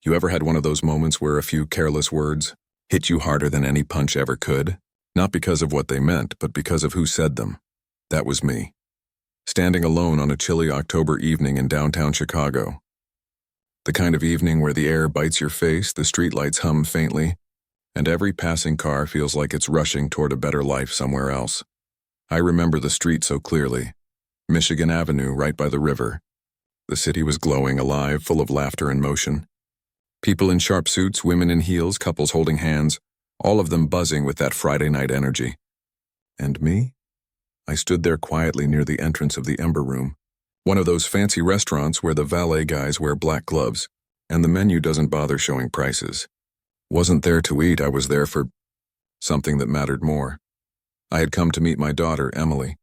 You ever had one of those moments where a few careless words hit you harder than any punch ever could? Not because of what they meant, but because of who said them. That was me. Standing alone on a chilly October evening in downtown Chicago. The kind of evening where the air bites your face, the streetlights hum faintly, and every passing car feels like it's rushing toward a better life somewhere else. I remember the street so clearly. Michigan Avenue, right by the river. The city was glowing, alive, full of laughter and motion. People in sharp suits, women in heels, couples holding hands, all of them buzzing with that Friday night energy. And me? I stood there quietly near the entrance of the Ember Room, one of those fancy restaurants where the valet guys wear black gloves, and the menu doesn't bother showing prices. Wasn't there to eat, I was there for something that mattered more. I had come to meet my daughter, Emily,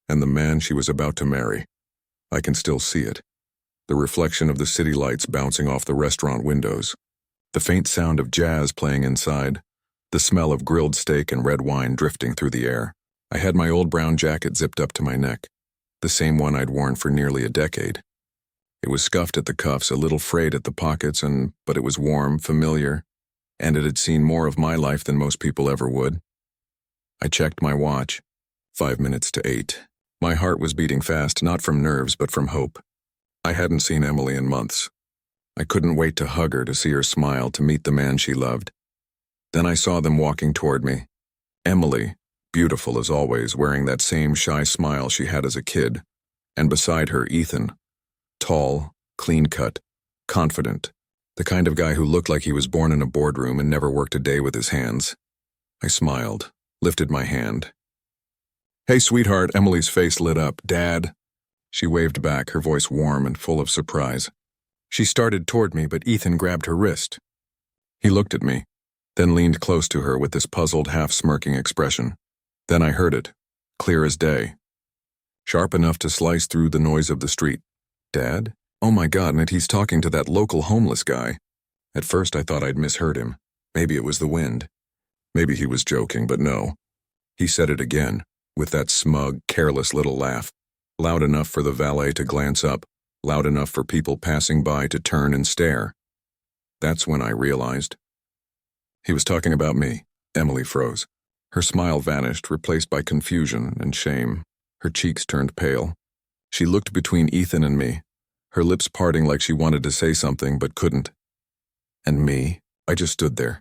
and the man she was about to marry. I can still see it. The reflection of the city lights bouncing off the restaurant windows, the faint sound of jazz playing inside, the smell of grilled steak and red wine drifting through the air. I had my old brown jacket zipped up to my neck, the same one I'd worn for nearly a decade. It was scuffed at the cuffs, a little frayed at the pockets, but it was warm, familiar, and it had seen more of my life than most people ever would. I checked my watch. 5 minutes to 8. My heart was beating fast, not from nerves, but from hope. I hadn't seen Emily in months. I couldn't wait to hug her, to see her smile, to meet the man she loved. Then I saw them walking toward me. Emily, beautiful as always, wearing that same shy smile she had as a kid, and beside her, Ethan, tall, clean-cut, confident, the kind of guy who looked like he was born in a boardroom and never worked a day with his hands. I smiled, lifted my hand. "Hey, sweetheart," Emily's face lit up. "Dad." She waved back, her voice warm and full of surprise. She started toward me, but Ethan grabbed her wrist. He looked at me, then leaned close to her with this puzzled, half-smirking expression. Then I heard it, clear as day. Sharp enough to slice through the noise of the street. "Dad? Oh my God, and he's talking to that local homeless guy." At first I thought I'd misheard him. Maybe it was the wind. Maybe he was joking, but no. He said it again, with that smug, careless little laugh. Loud enough for the valet to glance up, loud enough for people passing by to turn and stare. That's when I realized. He was talking about me. Emily froze. Her smile vanished, replaced by confusion and shame. Her cheeks turned pale. She looked between Ethan and me, her lips parting like she wanted to say something but couldn't. And me, I just stood there.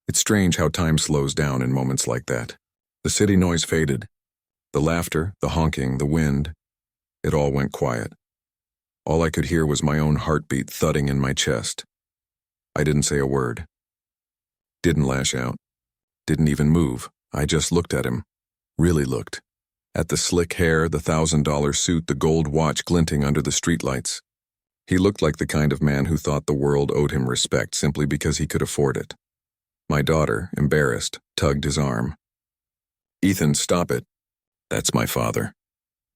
It's strange how time slows down in moments like that. The city noise faded. The laughter, the honking, the wind. It all went quiet. All I could hear was my own heartbeat thudding in my chest. I didn't say a word. Didn't lash out. Didn't even move. I just looked at him. Really looked. At the slick hair, the $1,000 suit, the gold watch glinting under the streetlights. He looked like the kind of man who thought the world owed him respect simply because he could afford it. My daughter, embarrassed, tugged his arm. "Ethan, stop it. That's my father."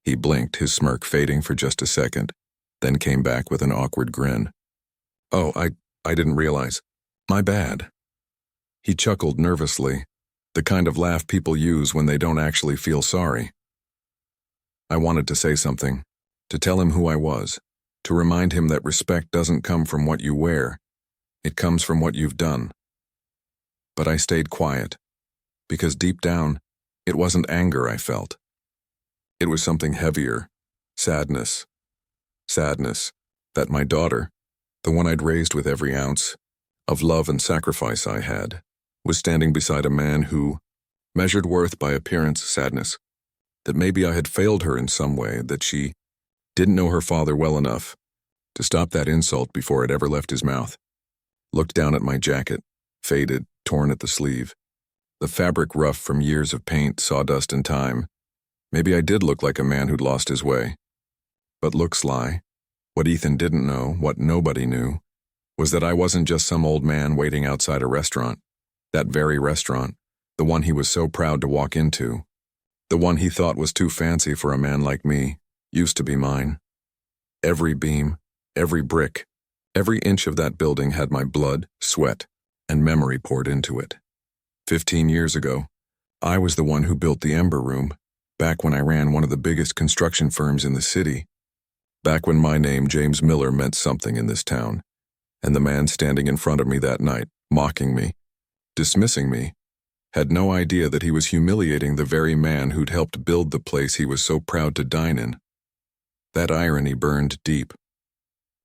He blinked, his smirk fading for just a second, then came back with an awkward grin. "Oh, I didn't realize. My bad." He chuckled nervously, the kind of laugh people use when they don't actually feel sorry. I wanted to say something, to tell him who I was, to remind him that respect doesn't come from what you wear, it comes from what you've done. But I stayed quiet, because deep down, it wasn't anger I felt. It was something heavier, sadness. Sadness that my daughter, the one I'd raised with every ounce of love and sacrifice I had, was standing beside a man who measured worth by appearance. Sadness that maybe I had failed her in some way, that she didn't know her father well enough to stop that insult before it ever left his mouth. Looked down at my jacket, faded, torn at the sleeve, the fabric rough from years of paint, sawdust, and time. Maybe I did look like a man who'd lost his way. But looks lie. What Ethan didn't know, what nobody knew, was that I wasn't just some old man waiting outside a restaurant. That very restaurant, the one he was so proud to walk into, the one he thought was too fancy for a man like me, used to be mine. Every beam, every brick, every inch of that building had my blood, sweat, and memory poured into it. 15 years ago, I was the one who built the Ember Room, back when I ran one of the biggest construction firms in the city, back when my name, James Miller, meant something in this town, And the man standing in front of me that night, mocking me, dismissing me, had no idea that he was humiliating the very man who'd helped build the place he was so proud to dine in. That irony burned deep.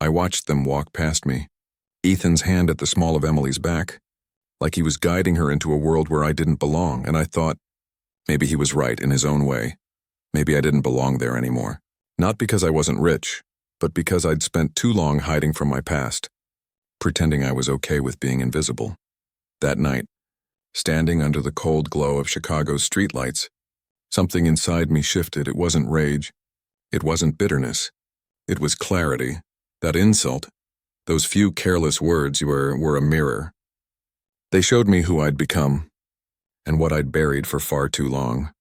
I watched them walk past me, Ethan's hand at the small of Emily's back, like he was guiding her into a world where I didn't belong, and I thought, maybe he was right in his own way. Maybe I didn't belong there anymore. Not because I wasn't rich, but because I'd spent too long hiding from my past, pretending I was okay with being invisible. That night, standing under the cold glow of Chicago's streetlights, something inside me shifted. It wasn't rage. It wasn't bitterness. It was clarity. That insult, those few careless words were a mirror. They showed me who I'd become and what I'd buried for far too long.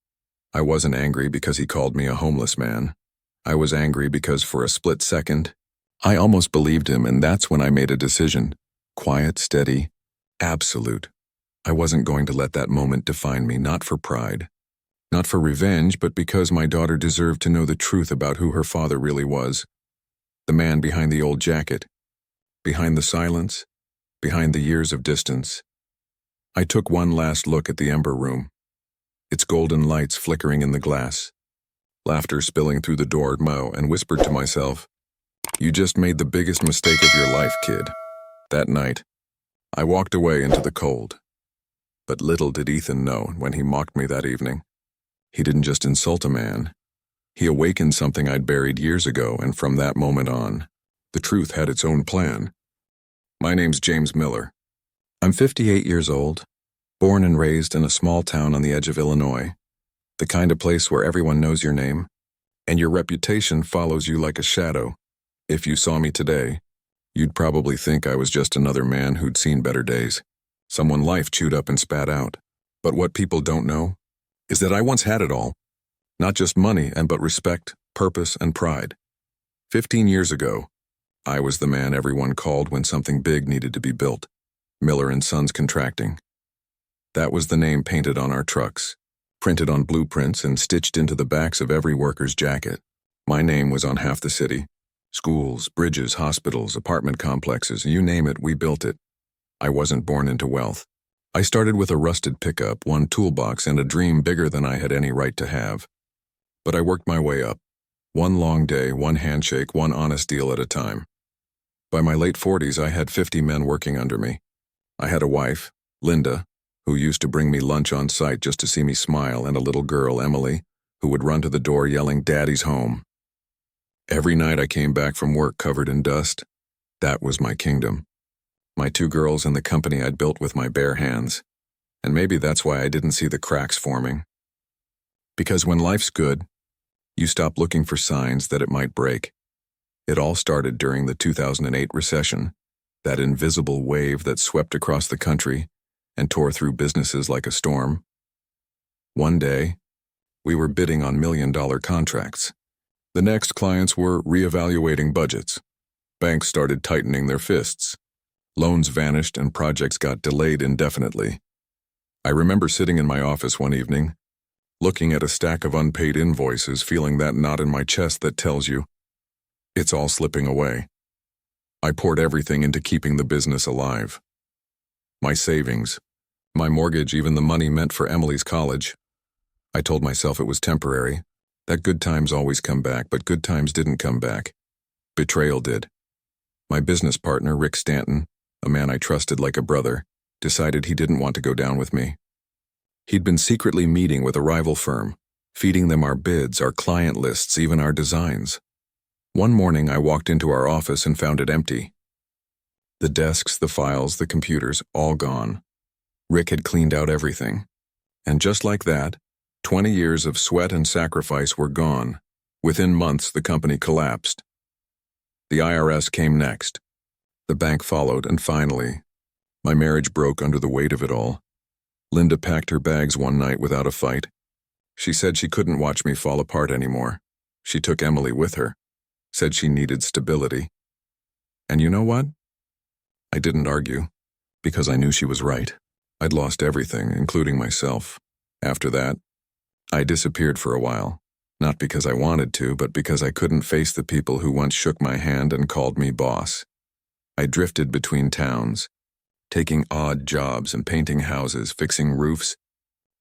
I wasn't angry because he called me a homeless man. I was angry because for a split second, I almost believed him, and that's when I made a decision. Quiet, steady, absolute. I wasn't going to let that moment define me, not for pride, not for revenge, but because my daughter deserved to know the truth about who her father really was. The man behind the old jacket, behind the silence, behind the years of distance. I took one last look at the Ember Room, its golden lights flickering in the glass, laughter spilling through the door, and whispered to myself, "You just made the biggest mistake of your life, kid." That night, I walked away into the cold. But little did Ethan know when he mocked me that evening. He didn't just insult a man. He awakened something I'd buried years ago, and from that moment on, the truth had its own plan. My name's James Miller. I'm 58 years old, born and raised in a small town on the edge of Illinois, the kind of place where everyone knows your name, and your reputation follows you like a shadow. If you saw me today, you'd probably think I was just another man who'd seen better days, someone life chewed up and spat out. But what people don't know is that I once had it all, not just money but respect, purpose, and pride. 15 years ago, I was the man everyone called when something big needed to be built. Miller & Sons Contracting. That was the name painted on our trucks, printed on blueprints and stitched into the backs of every worker's jacket. My name was on half the city. Schools, bridges, hospitals, apartment complexes, you name it, we built it. I wasn't born into wealth. I started with a rusted pickup, one toolbox, and a dream bigger than I had any right to have. But I worked my way up. One long day, one handshake, one honest deal at a time. By my late 40s, I had 50 men working under me. I had a wife, Linda, who used to bring me lunch on site just to see me smile, and a little girl, Emily, who would run to the door yelling, "Daddy's home." Every night I came back from work covered in dust. That was my kingdom. My 2 girls and the company I'd built with my bare hands. And maybe that's why I didn't see the cracks forming. Because when life's good, you stop looking for signs that it might break. It all started during the 2008 recession, that invisible wave that swept across the country and tore through businesses like a storm. One day, we were bidding on million-dollar contracts. The next, clients were reevaluating budgets. Banks started tightening their fists. Loans vanished and projects got delayed indefinitely. I remember sitting in my office one evening, looking at a stack of unpaid invoices, feeling that knot in my chest that tells you, it's all slipping away. I poured everything into keeping the business alive. My savings, my mortgage, even the money meant for Emily's college. I told myself it was temporary, that good times always come back, but good times didn't come back. Betrayal did. My business partner, Rick Stanton, a man I trusted like a brother, decided he didn't want to go down with me. He'd been secretly meeting with a rival firm, feeding them our bids, our client lists, even our designs. One morning I walked into our office and found it empty. The desks, the files, the computers, all gone. Rick had cleaned out everything. And just like that, 20 years of sweat and sacrifice were gone. Within months, the company collapsed. The IRS came next. The bank followed, and finally, my marriage broke under the weight of it all. Linda packed her bags one night without a fight. She said she couldn't watch me fall apart anymore. She took Emily with her, said she needed stability. And you know what? I didn't argue, because I knew she was right. I'd lost everything, including myself. After that, I disappeared for a while, not because I wanted to, but because I couldn't face the people who once shook my hand and called me boss. I drifted between towns, taking odd jobs and painting houses, fixing roofs,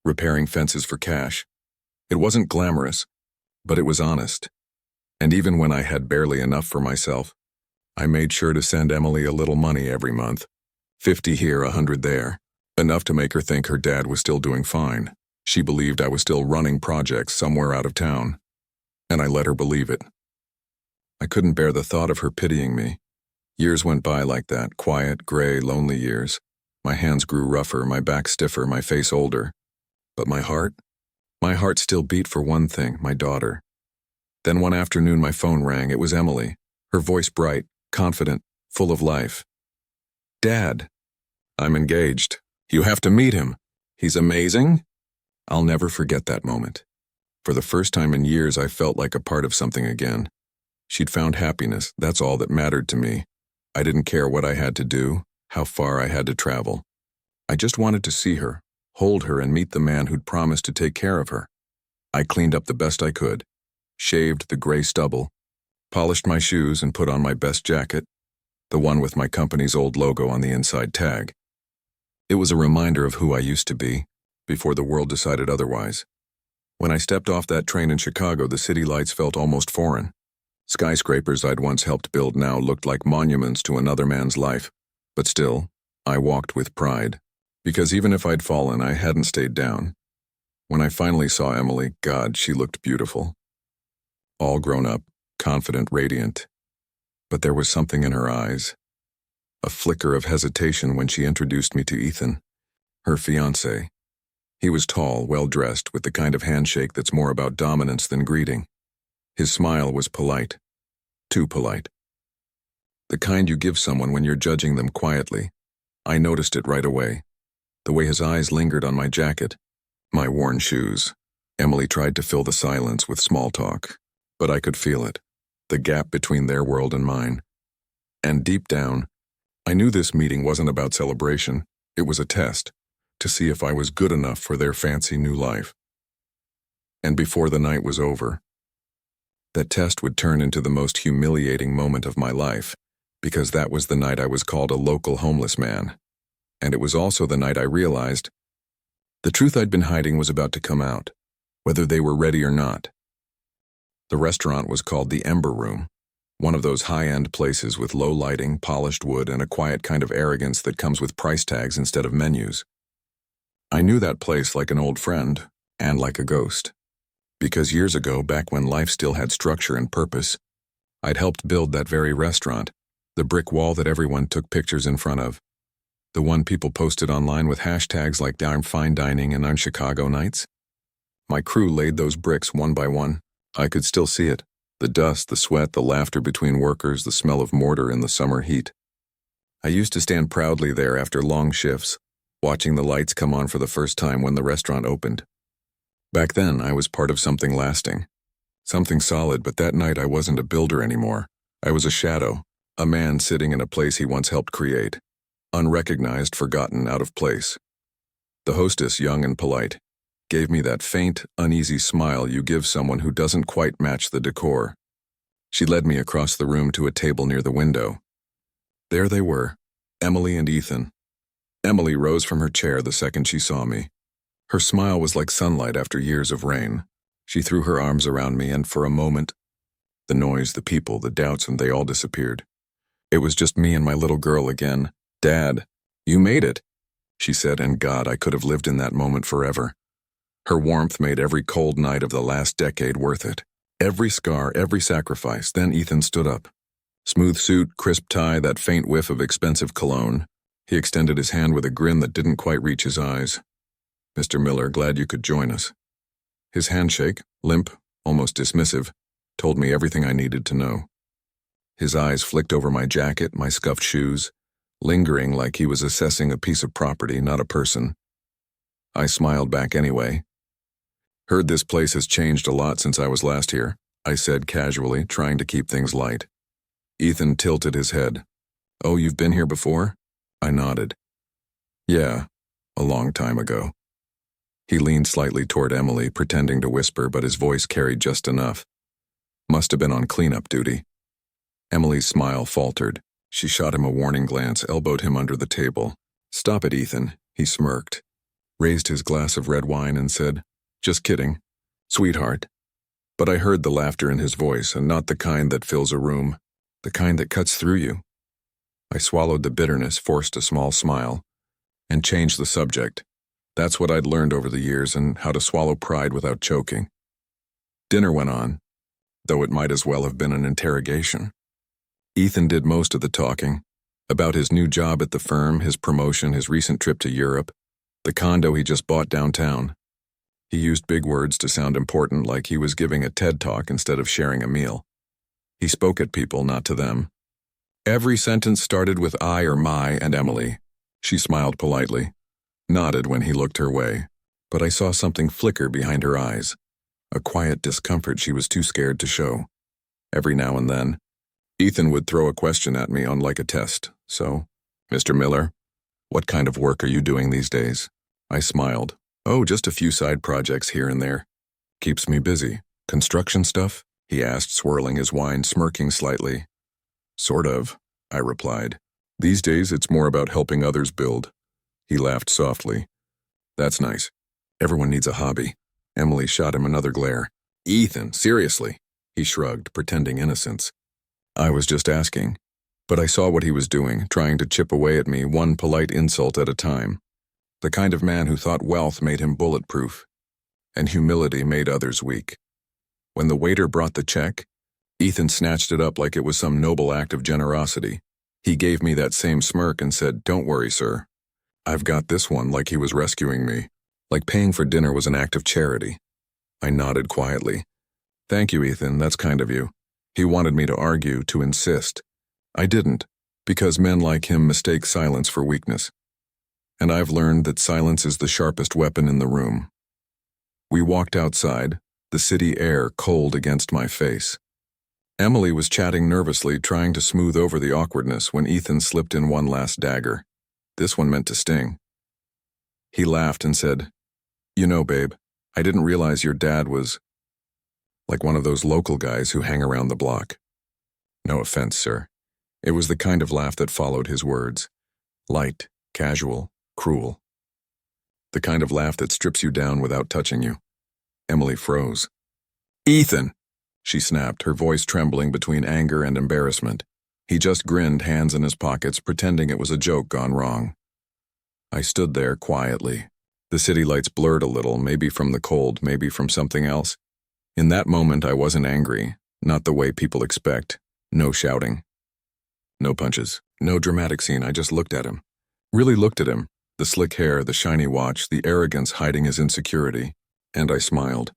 repairing fences for cash. It wasn't glamorous, but it was honest. And even when I had barely enough for myself, I made sure to send Emily a little money every month. 50 here, 100 there. Enough to make her think her dad was still doing fine. She believed I was still running projects somewhere out of town. And I let her believe it. I couldn't bear the thought of her pitying me. Years went by like that, quiet, gray, lonely years. My hands grew rougher, my back stiffer, my face older. But my heart still beat for one thing, my daughter. Then one afternoon my phone rang. It was Emily, her voice bright, confident, full of life. "Dad, I'm engaged. You have to meet him. He's amazing." I'll never forget that moment. For the first time in years, I felt like a part of something again. She'd found happiness. That's all that mattered to me. I didn't care what I had to do, how far I had to travel. I just wanted to see her, hold her, and meet the man who'd promised to take care of her. I cleaned up the best I could, shaved the gray stubble, polished my shoes, and put on my best jacket, the one with my company's old logo on the inside tag. It was a reminder of who I used to be, before the world decided otherwise. When I stepped off that train in Chicago, the city lights felt almost foreign. Skyscrapers I'd once helped build now looked like monuments to another man's life. But still, I walked with pride, because even if I'd fallen, I hadn't stayed down. When I finally saw Emily, God, she looked beautiful. All grown up, confident, radiant. But there was something in her eyes. A flicker of hesitation when she introduced me to Ethan, her fiancé. He was tall, well-dressed, with the kind of handshake that's more about dominance than greeting. His smile was polite. Too polite. The kind you give someone when you're judging them quietly. I noticed it right away. The way his eyes lingered on my jacket, my worn shoes. Emily tried to fill the silence with small talk, but I could feel it, the gap between their world and mine. And deep down, I knew this meeting wasn't about celebration. It was a test, to see if I was good enough for their fancy new life. And before the night was over, that test would turn into the most humiliating moment of my life, because that was the night I was called a local homeless man. And it was also the night I realized the truth I'd been hiding was about to come out, whether they were ready or not. The restaurant was called the Ember Room, one of those high-end places with low lighting, polished wood, and a quiet kind of arrogance that comes with price tags instead of menus. I knew that place like an old friend, and like a ghost. Because years ago, back when life still had structure and purpose, I'd helped build that very restaurant, the brick wall that everyone took pictures in front of, the one people posted online with hashtags like "I'm fine dining" and "I'm Chicago nights." My crew laid those bricks one by one. I could still see it, the dust, the sweat, the laughter between workers, the smell of mortar in the summer heat. I used to stand proudly there after long shifts, watching the lights come on for the first time when the restaurant opened. Back then, I was part of something lasting, something solid, but that night I wasn't a builder anymore. I was a shadow, a man sitting in a place he once helped create, unrecognized, forgotten, out of place. The hostess, young and polite, gave me that faint, uneasy smile you give someone who doesn't quite match the decor. She led me across the room to a table near the window. There they were, Emily and Ethan. Emily rose from her chair the second she saw me. Her smile was like sunlight after years of rain. She threw her arms around me, and for a moment, the noise, the people, the doubts, and they all disappeared. It was just me and my little girl again. "Dad, you made it," she said, and God, I could have lived in that moment forever. Her warmth made every cold night of the last decade worth it. Every scar, every sacrifice. Then Ethan stood up. Smooth suit, crisp tie, that faint whiff of expensive cologne. He extended his hand with a grin that didn't quite reach his eyes. "Mr. Miller, glad you could join us." His handshake, limp, almost dismissive, told me everything I needed to know. His eyes flicked over my jacket, my scuffed shoes, lingering like he was assessing a piece of property, not a person. I smiled back anyway. "Heard this place has changed a lot since I was last here," I said casually, trying to keep things light. Ethan tilted his head. "Oh, you've been here before?" I nodded. "Yeah, a long time ago." He leaned slightly toward Emily, pretending to whisper, but his voice carried just enough. "Must have been on cleanup duty." Emily's smile faltered. She shot him a warning glance, elbowed him under the table. "Stop it, Ethan," he smirked, raised his glass of red wine and said, "Just kidding, sweetheart." But I heard the laughter in his voice, and not the kind that fills a room, the kind that cuts through you. I swallowed the bitterness, forced a small smile, and changed the subject. That's what I'd learned over the years, and how to swallow pride without choking. Dinner went on, though it might as well have been an interrogation. Ethan did most of the talking, about his new job at the firm, his promotion, his recent trip to Europe, the condo he just bought downtown. He used big words to sound important, like he was giving a TED Talk instead of sharing a meal. He spoke at people, not to them. Every sentence started with I or my and Emily. She smiled politely, nodded when he looked her way, but I saw something flicker behind her eyes, a quiet discomfort she was too scared to show. Every now and then, Ethan would throw a question at me on like a test. "So, Mr. Miller, what kind of work are you doing these days?" I smiled. "Oh, just a few side projects here and there. Keeps me busy." "Construction stuff?" he asked, swirling his wine, smirking slightly. "Sort of," I replied. "These days it's more about helping others build." He laughed softly. "That's nice. Everyone needs a hobby." Emily shot him another glare. "Ethan, seriously?" He shrugged, pretending innocence. I was just asking. But I saw what he was doing, trying to chip away at me, one polite insult at a time. The kind of man who thought wealth made him bulletproof, and humility made others weak. When the waiter brought the check, Ethan snatched it up like it was some noble act of generosity. He gave me that same smirk and said, "Don't worry, sir. I've got this one," like he was rescuing me, like paying for dinner was an act of charity. I nodded quietly. "Thank you, Ethan, that's kind of you." He wanted me to argue, to insist. I didn't, because men like him mistake silence for weakness. And I've learned that silence is the sharpest weapon in the room. We walked outside, the city air cold against my face. Emily was chatting nervously, trying to smooth over the awkwardness when Ethan slipped in one last dagger. This one meant to sting. He laughed and said, "You know, babe, I didn't realize your dad was like one of those local guys who hang around the block." No offense, sir. It was the kind of laugh that followed his words. Light, casual, cruel. The kind of laugh that strips you down without touching you. Emily froze. "Ethan!" she snapped, her voice trembling between anger and embarrassment. He just grinned, hands in his pockets, pretending it was a joke gone wrong. I stood there quietly. The city lights blurred a little, maybe from the cold, maybe from something else. In that moment, I wasn't angry, not the way people expect. No shouting. No punches. No dramatic scene. I just looked at him. Really looked at him. The slick hair, the shiny watch, the arrogance hiding his insecurity. And I smiled.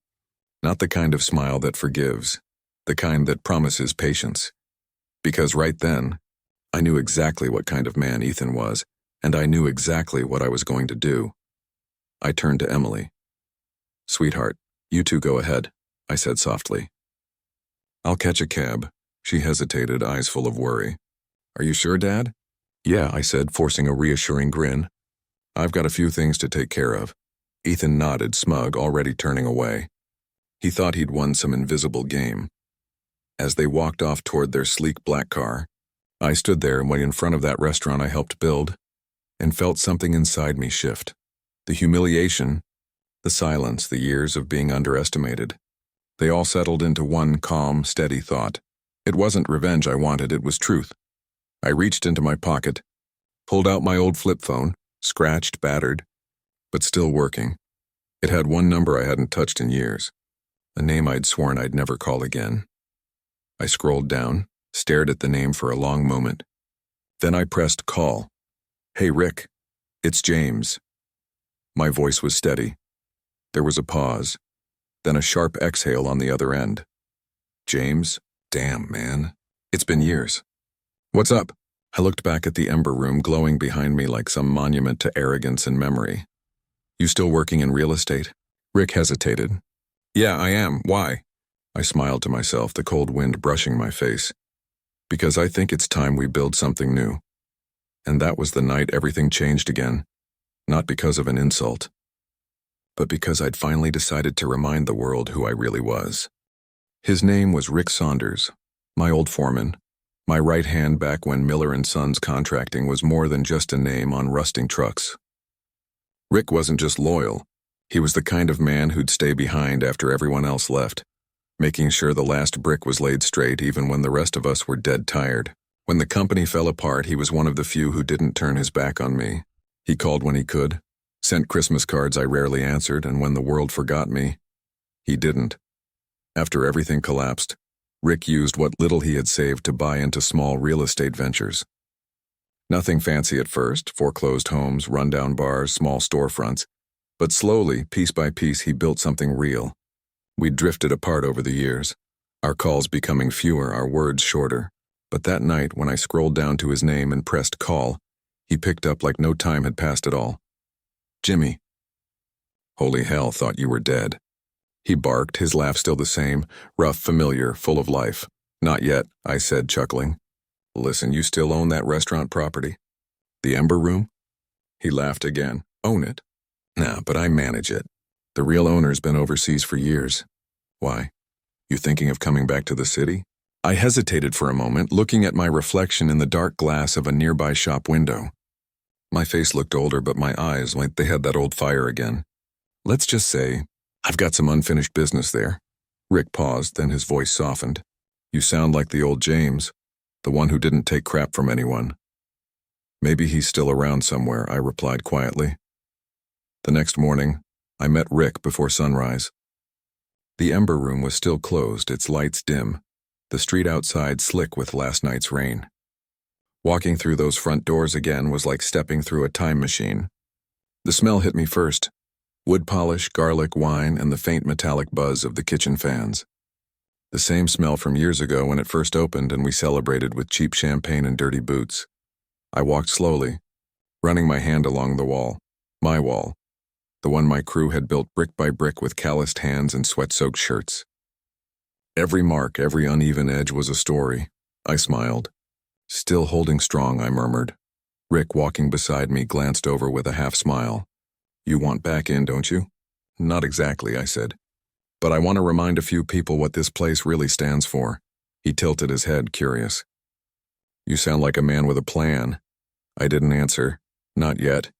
Not the kind of smile that forgives. The kind that promises patience. Because right then, I knew exactly what kind of man Ethan was, and I knew exactly what I was going to do. I turned to Emily. "Sweetheart, you two go ahead," I said softly. "I'll catch a cab." She hesitated, eyes full of worry. "Are you sure, Dad?" "Yeah," I said, forcing a reassuring grin. "I've got a few things to take care of." Ethan nodded, smug, already turning away. He thought he'd won some invisible game. As they walked off toward their sleek black car, I stood there when in front of that restaurant I helped build, and felt something inside me shift. The humiliation, the silence, the years of being underestimated. They all settled into one calm, steady thought. It wasn't revenge I wanted, it was truth. I reached into my pocket, pulled out my old flip phone, scratched, battered, but still working. It had one number I hadn't touched in years, a name I'd sworn I'd never call again. I scrolled down, stared at the name for a long moment. Then I pressed call. "Hey, Rick, it's James." My voice was steady. There was a pause, then a sharp exhale on the other end. "James? Damn, man. It's been years." "What's up?" I looked back at the ember room glowing behind me like some monument to arrogance and memory. "You still working in real estate?" Rick hesitated. "Yeah, I am. Why?" I smiled to myself, the cold wind brushing my face. "Because I think it's time we build something new." And that was the night everything changed again. Not because of an insult, but because I'd finally decided to remind the world who I really was. His name was Rick Saunders, my old foreman, My right hand back when Miller and Sons Contracting was more than just a name on rusting trucks. Rick wasn't just loyal. He was the kind of man who'd stay behind after everyone else left, making sure the last brick was laid straight even when the rest of us were dead tired. When the company fell apart, he was one of the few who didn't turn his back on me. He called when he could, sent Christmas cards I rarely answered, and when the world forgot me, he didn't. After everything collapsed, Rick used what little he had saved to buy into small real estate ventures. Nothing fancy at first, foreclosed homes, rundown bars, small storefronts, but slowly, piece by piece, he built something real. We'd drifted apart over the years, our calls becoming fewer, our words shorter. But that night, when I scrolled down to his name and pressed call, he picked up like no time had passed at all. "Jimmy." "Holy hell, thought you were dead." He barked, his laugh still the same, rough, familiar, full of life. "Not yet," I said, chuckling. "Listen, you still own that restaurant property? The Ember Room?" He laughed again. "Own it?" "Nah, but I manage it. The real owner's been overseas for years." "Why? You thinking of coming back to the city?" I hesitated for a moment, looking at my reflection in the dark glass of a nearby shop window. My face looked older, but my eyes, like they had that old fire again. "Let's just say, I've got some unfinished business there." Rick paused, then his voice softened. "You sound like the old James, the one who didn't take crap from anyone." "Maybe he's still around somewhere," I replied quietly. The next morning, I met Rick before sunrise. The Ember Room was still closed, its lights dim, the street outside slick with last night's rain. Walking through those front doors again was like stepping through a time machine. The smell hit me first: wood polish, garlic, wine, and the faint metallic buzz of the kitchen fans. The same smell from years ago when it first opened and we celebrated with cheap champagne and dirty boots. I walked slowly, running my hand along the wall. My wall. The one my crew had built brick by brick with calloused hands and sweat-soaked shirts. Every mark, every uneven edge was a story. I smiled. "Still holding strong," I murmured. Rick, walking beside me, glanced over with a half-smile. "You want back in, don't you?" "Not exactly," I said. "But I want to remind a few people what this place really stands for." He tilted his head, curious. "You sound like a man with a plan." I didn't answer. Not yet.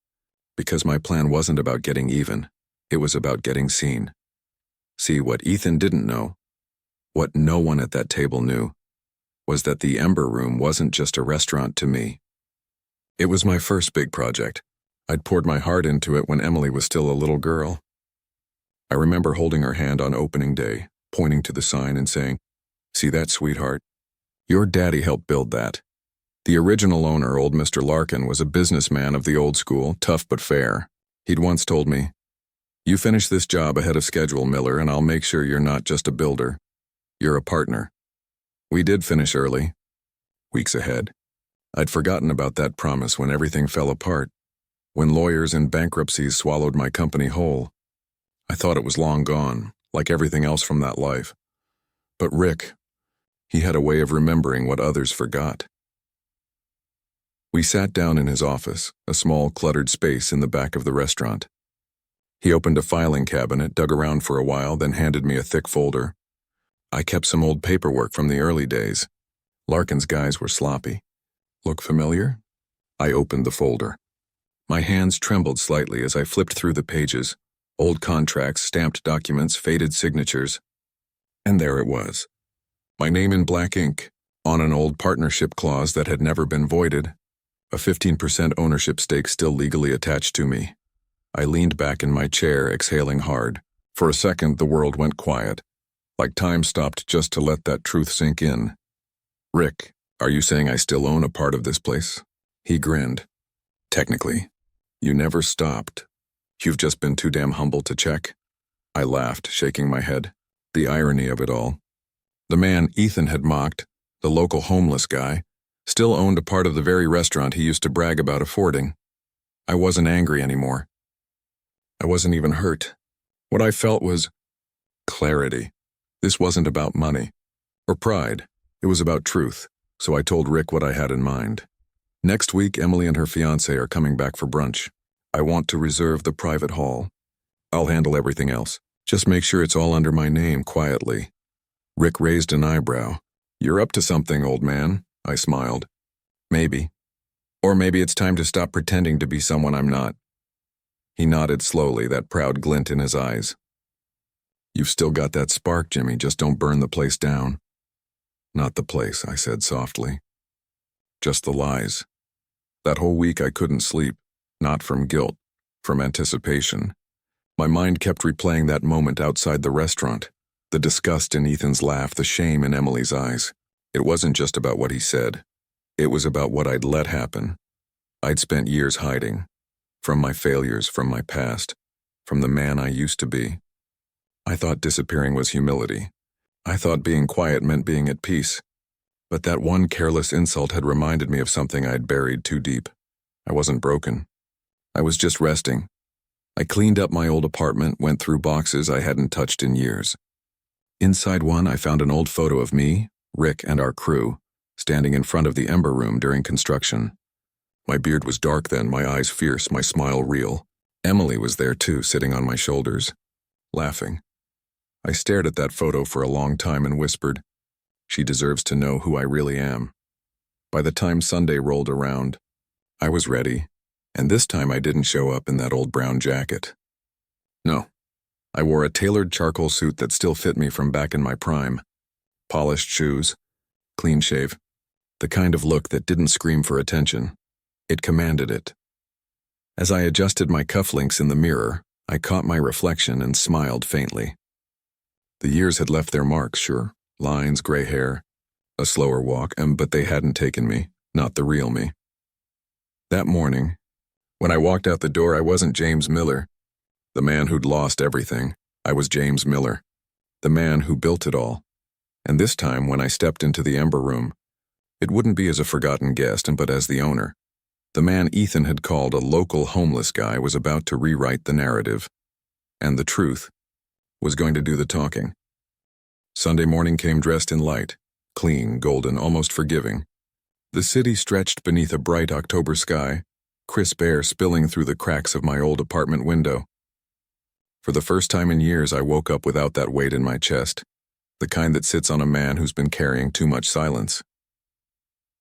Because my plan wasn't about getting even. It was about getting seen. See, what Ethan didn't know, what no one at that table knew, was that the Ember Room wasn't just a restaurant to me. It was my first big project. I'd poured my heart into it when Emily was still a little girl. I remember holding her hand on opening day, pointing to the sign and saying, "See that, sweetheart? Your daddy helped build that." The original owner, old Mr. Larkin, was a businessman of the old school, tough but fair. He'd once told me, "You finish this job ahead of schedule, Miller, and I'll make sure you're not just a builder. You're a partner." We did finish early, weeks ahead. I'd forgotten about that promise when everything fell apart, when lawyers and bankruptcies swallowed my company whole. I thought it was long gone, like everything else from that life. But Rick, he had a way of remembering what others forgot. We sat down in his office, a small, cluttered space in the back of the restaurant. He opened a filing cabinet, dug around for a while, then handed me a thick folder. I kept some old paperwork from the early days. Larkin's guys were sloppy. "Look familiar?" I opened the folder. My hands trembled slightly as I flipped through the pages. Old contracts, stamped documents, faded signatures. And there it was. My name in black ink, on an old partnership clause that had never been voided. A 15% ownership stake still legally attached to me. I leaned back in my chair, exhaling hard. For a second, the world went quiet, like time stopped just to let that truth sink in. "Rick, are you saying I still own a part of this place?" He grinned. "Technically. You never stopped. You've just been too damn humble to check." I laughed, shaking my head. The irony of it all. The man Ethan had mocked, the local homeless guy, still owned a part of the very restaurant he used to brag about affording. I wasn't angry anymore. I wasn't even hurt. What I felt was clarity. This wasn't about money or pride. It was about truth, so I told Rick what I had in mind. "Next week, Emily and her fiancé are coming back for brunch. I want to reserve the private hall. I'll handle everything else. Just make sure it's all under my name quietly." Rick raised an eyebrow. "You're up to something, old man." I smiled. Maybe. Or maybe it's time to stop pretending to be someone I'm not. He nodded slowly, that proud glint in his eyes. You've still got that spark, Jimmy, just don't burn the place down. Not the place, I said softly. Just the lies. That whole week I couldn't sleep, not from guilt, from anticipation. My mind kept replaying that moment outside the restaurant, the disgust in Ethan's laugh, the shame in Emily's eyes. It wasn't just about what he said. It was about what I'd let happen. I'd spent years hiding, from my failures, from my past, from the man I used to be. I thought disappearing was humility. I thought being quiet meant being at peace. But that one careless insult had reminded me of something I'd buried too deep. I wasn't broken. I was just resting. I cleaned up my old apartment, went through boxes I hadn't touched in years. Inside one, I found an old photo of me, Rick, and our crew, standing in front of the Ember Room during construction. My beard was dark then, my eyes fierce, my smile real. Emily was there too, sitting on my shoulders, laughing. I stared at that photo for a long time and whispered, she deserves to know who I really am. By the time Sunday rolled around, I was ready, and this time I didn't show up in that old brown jacket. No, I wore a tailored charcoal suit that still fit me from back in my prime. Polished shoes, clean shave, the kind of look that didn't scream for attention. It commanded it. As I adjusted my cufflinks in the mirror, I caught my reflection and smiled faintly. The years had left their marks, sure. Lines, gray hair, a slower walk, but they hadn't taken me, not the real me. That morning, when I walked out the door, I wasn't James Miller, the man who'd lost everything. I was James Miller, the man who built it all. And this time, when I stepped into the Ember Room, it wouldn't be as a forgotten guest, but as the owner. The man Ethan had called a local homeless guy was about to rewrite the narrative, and the truth was going to do the talking. Sunday morning came dressed in light, clean, golden, almost forgiving. The city stretched beneath a bright October sky, crisp air spilling through the cracks of my old apartment window. For the first time in years, I woke up without that weight in my chest, the kind that sits on a man who's been carrying too much silence.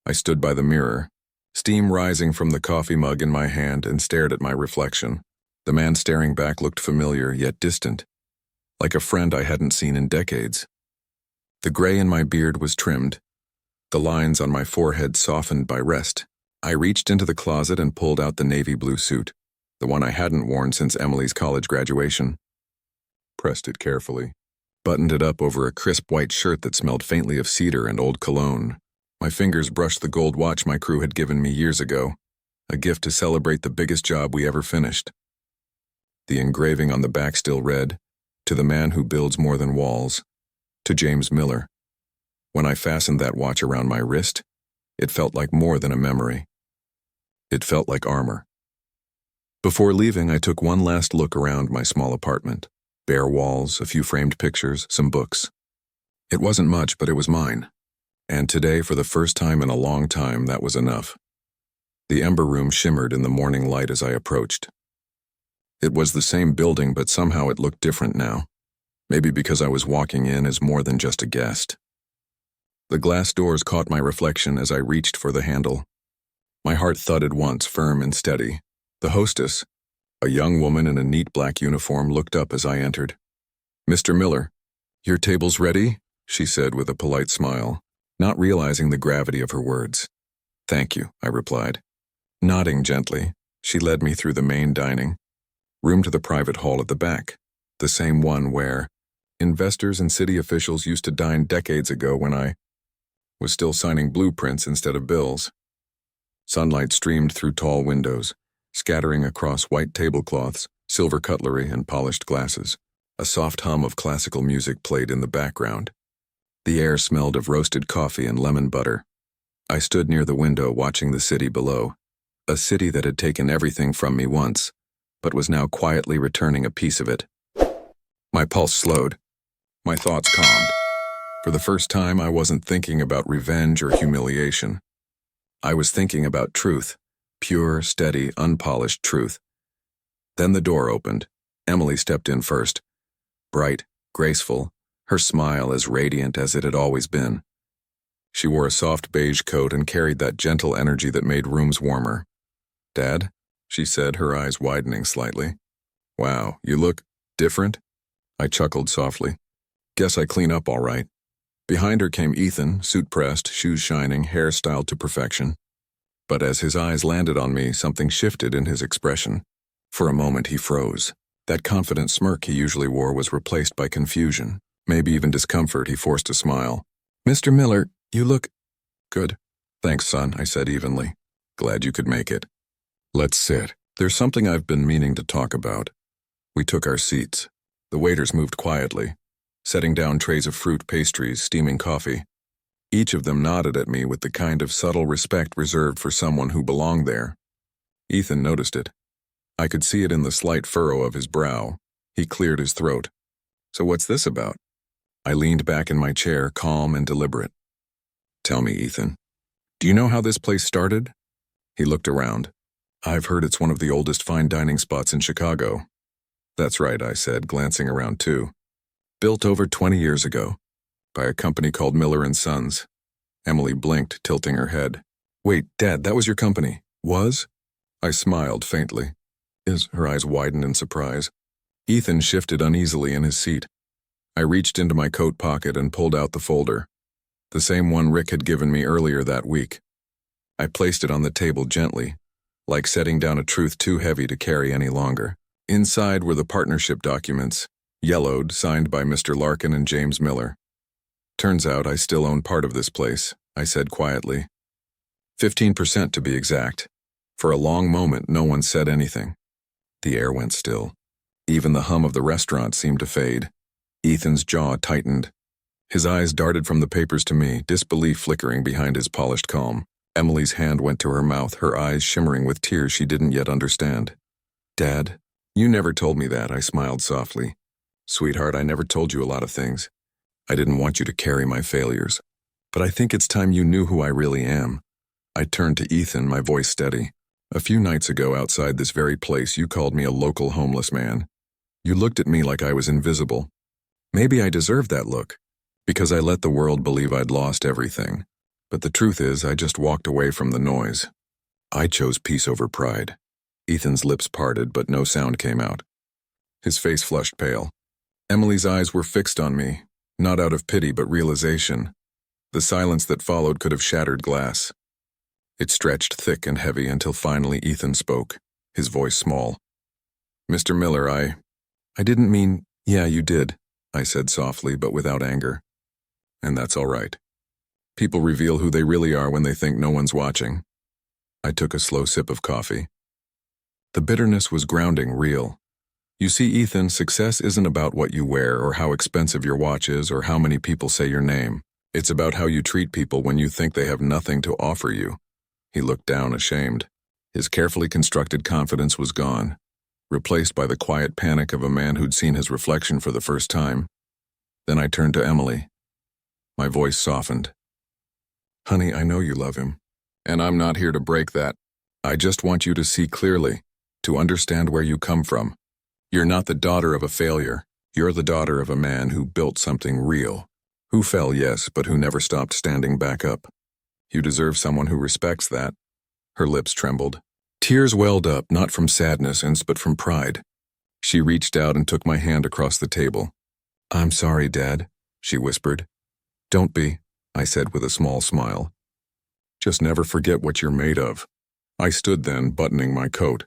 I stood by the mirror, steam rising from the coffee mug in my hand, and stared at my reflection. The man staring back looked familiar yet distant, like a friend I hadn't seen in decades. The gray in my beard was trimmed, the lines on my forehead softened by rest. I reached into the closet and pulled out the navy blue suit, the one I hadn't worn since Emily's college graduation. Pressed it carefully, buttoned it up over a crisp white shirt that smelled faintly of cedar and old cologne. My fingers brushed the gold watch my crew had given me years ago, a gift to celebrate the biggest job we ever finished. The engraving on the back still read, "To the man who builds more than walls, to James Miller." When I fastened that watch around my wrist, it felt like more than a memory. It felt like armor. Before leaving, I took one last look around my small apartment. Bare walls, a few framed pictures, some books. It wasn't much, but it was mine. And today, for the first time in a long time, that was enough. The Ember Room shimmered in the morning light as I approached. It was the same building, but somehow it looked different now. Maybe because I was walking in as more than just a guest. The glass doors caught my reflection as I reached for the handle. My heart thudded once, firm and steady. The hostess, a young woman in a neat black uniform, looked up as I entered. "Mr. Miller, your table's ready?" she said with a polite smile, not realizing the gravity of her words. "Thank you," I replied. Nodding gently, she led me through the main dining room to the private hall at the back, the same one where investors and city officials used to dine decades ago when I was still signing blueprints instead of bills. Sunlight streamed through tall windows, scattering across white tablecloths, silver cutlery, and polished glasses. A soft hum of classical music played in the background. The air smelled of roasted coffee and lemon butter. I stood near the window watching the city below, a city that had taken everything from me once, but was now quietly returning a piece of it. My pulse slowed. My thoughts calmed. For the first time, I wasn't thinking about revenge or humiliation. I was thinking about truth, pure, steady, unpolished truth. Then the door opened. Emily stepped in first. Bright, graceful, her smile as radiant as it had always been. She wore a soft beige coat and carried that gentle energy that made rooms warmer. "Dad?" she said, her eyes widening slightly. "Wow, you look different?" I chuckled softly. "Guess I clean up all right." Behind her came Ethan, suit pressed, shoes shining, hair styled to perfection. But as his eyes landed on me, something shifted in his expression. For a moment he froze. That confident smirk he usually wore was replaced by confusion, maybe even discomfort. He forced a smile. "Mr. Miller, you look good." "Thanks, son," I said evenly. "Glad you could make it." "Let's sit. There's something I've been meaning to talk about." We took our seats. The waiters moved quietly, setting down trays of fruit, pastries, steaming coffee. Each of them nodded at me with the kind of subtle respect reserved for someone who belonged there. Ethan noticed it. I could see it in the slight furrow of his brow. He cleared his throat. "So what's this about?" I leaned back in my chair, calm and deliberate. "Tell me, Ethan. Do you know how this place started?" He looked around. "I've heard it's one of the oldest fine dining spots in Chicago." "That's right," I said, glancing around too. "Built over 20 years ago, by a company called Miller & Sons." Emily blinked, tilting her head. "Wait, Dad, that was your company?" "Was?" I smiled faintly. Her eyes widened in surprise. Ethan shifted uneasily in his seat. I reached into my coat pocket and pulled out the folder, the same one Rick had given me earlier that week. I placed it on the table gently, like setting down a truth too heavy to carry any longer. Inside were the partnership documents, yellowed, signed by Mr. Larkin and James Miller. "Turns out I still own part of this place," I said quietly. 15% to be exact. For a long moment, no one said anything. The air went still. Even the hum of the restaurant seemed to fade. Ethan's jaw tightened. His eyes darted from the papers to me, disbelief flickering behind his polished calm. Emily's hand went to her mouth, her eyes shimmering with tears she didn't yet understand. "Dad, you never told me that," I smiled softly. "Sweetheart, I never told you a lot of things. I didn't want you to carry my failures. But I think it's time you knew who I really am." I turned to Ethan, my voice steady. "A few nights ago outside this very place, you called me a local homeless man. You looked at me like I was invisible. Maybe I deserved that look, because I let the world believe I'd lost everything. But the truth is, I just walked away from the noise. I chose peace over pride." Ethan's lips parted, but no sound came out. His face flushed pale. Emily's eyes were fixed on me, not out of pity but realization. The silence that followed could have shattered glass. It stretched thick and heavy until finally Ethan spoke, his voice small. "Mr. Miller, I didn't mean—" "Yeah, you did," I said softly but without anger. "And that's all right. People reveal who they really are when they think no one's watching." I took a slow sip of coffee. The bitterness was grounding, real. "You see, Ethan, success isn't about what you wear or how expensive your watch is or how many people say your name. It's about how you treat people when you think they have nothing to offer you." He looked down, ashamed. His carefully constructed confidence was gone, replaced by the quiet panic of a man who'd seen his reflection for the first time. Then I turned to Emily. My voice softened. "Honey, I know you love him, and I'm not here to break that. I just want you to see clearly, to understand where you come from. You're not the daughter of a failure. You're the daughter of a man who built something real. Who fell, yes, but who never stopped standing back up. You deserve someone who respects that." Her lips trembled. Tears welled up, not from sadness, but from pride. She reached out and took my hand across the table. "I'm sorry, Dad," she whispered. "Don't be," I said with a small smile. "Just never forget what you're made of." I stood then, buttoning my coat.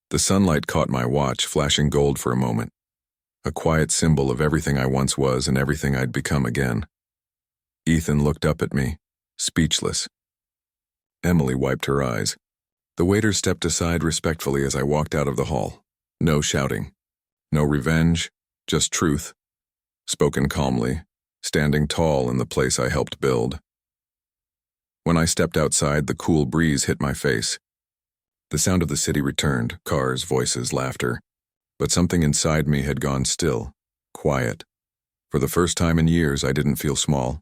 The sunlight caught my watch, flashing gold for a moment. A quiet symbol of everything I once was and everything I'd become again. Ethan looked up at me, speechless. Emily wiped her eyes. The waiter stepped aside respectfully as I walked out of the hall. No shouting. No revenge, just truth. Spoken calmly, standing tall in the place I helped build. When I stepped outside, the cool breeze hit my face. The sound of the city returned, cars, voices, laughter. But something inside me had gone still, quiet. For the first time in years, I didn't feel small.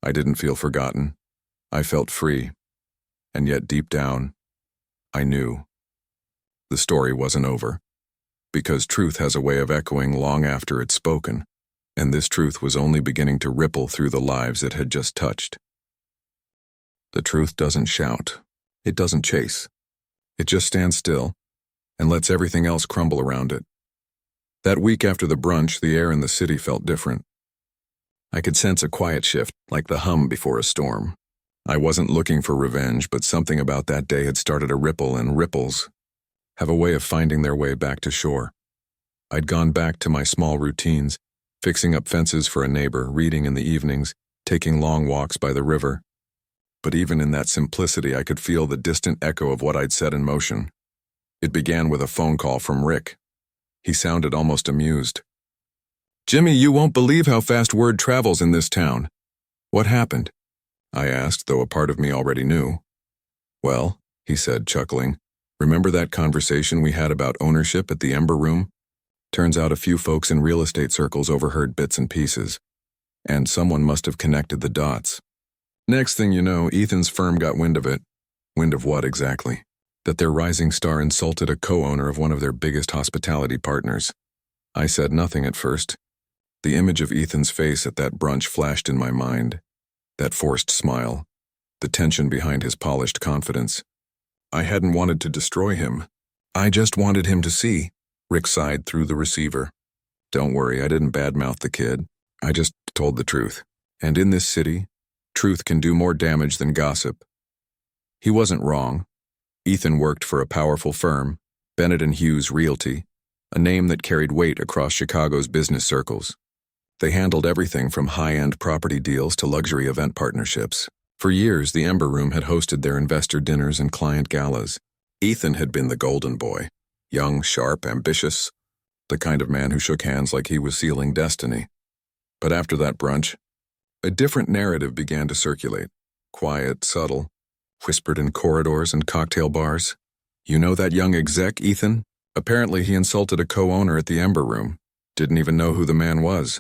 I didn't feel forgotten. I felt free. And yet deep down, I knew. The story wasn't over. Because truth has a way of echoing long after it's spoken, and this truth was only beginning to ripple through the lives it had just touched. The truth doesn't shout. It doesn't chase. It just stands still and lets everything else crumble around it. That week after the brunch, the air in the city felt different. I could sense a quiet shift, like the hum before a storm. I wasn't looking for revenge, but something about that day had started a ripple, and ripples have a way of finding their way back to shore. I'd gone back to my small routines, fixing up fences for a neighbor, reading in the evenings, taking long walks by the river. But even in that simplicity, I could feel the distant echo of what I'd set in motion. It began with a phone call from Rick. He sounded almost amused. "Jimmy, you won't believe how fast word travels in this town." "What happened?" I asked, though a part of me already knew. "Well," he said, chuckling, "remember that conversation we had about ownership at the Ember Room? Turns out a few folks in real estate circles overheard bits and pieces, and someone must have connected the dots. Next thing you know, Ethan's firm got wind of it." "Wind of what exactly?" "That their rising star insulted a co-owner of one of their biggest hospitality partners." I said nothing at first. The image of Ethan's face at that brunch flashed in my mind. That forced smile, the tension behind his polished confidence. I hadn't wanted to destroy him. I just wanted him to see. Rick sighed through the receiver. "Don't worry, I didn't badmouth the kid. I just told the truth. And in this city, truth can do more damage than gossip." He wasn't wrong. Ethan worked for a powerful firm, Bennett and Hughes Realty, a name that carried weight across Chicago's business circles. They handled everything from high-end property deals to luxury event partnerships. For years, the Ember Room had hosted their investor dinners and client galas. Ethan had been the golden boy, young, sharp, ambitious, the kind of man who shook hands like he was sealing destiny. But after that brunch, a different narrative began to circulate. Quiet, subtle, whispered in corridors and cocktail bars. "You know that young exec, Ethan? Apparently he insulted a co-owner at the Ember Room. Didn't even know who the man was.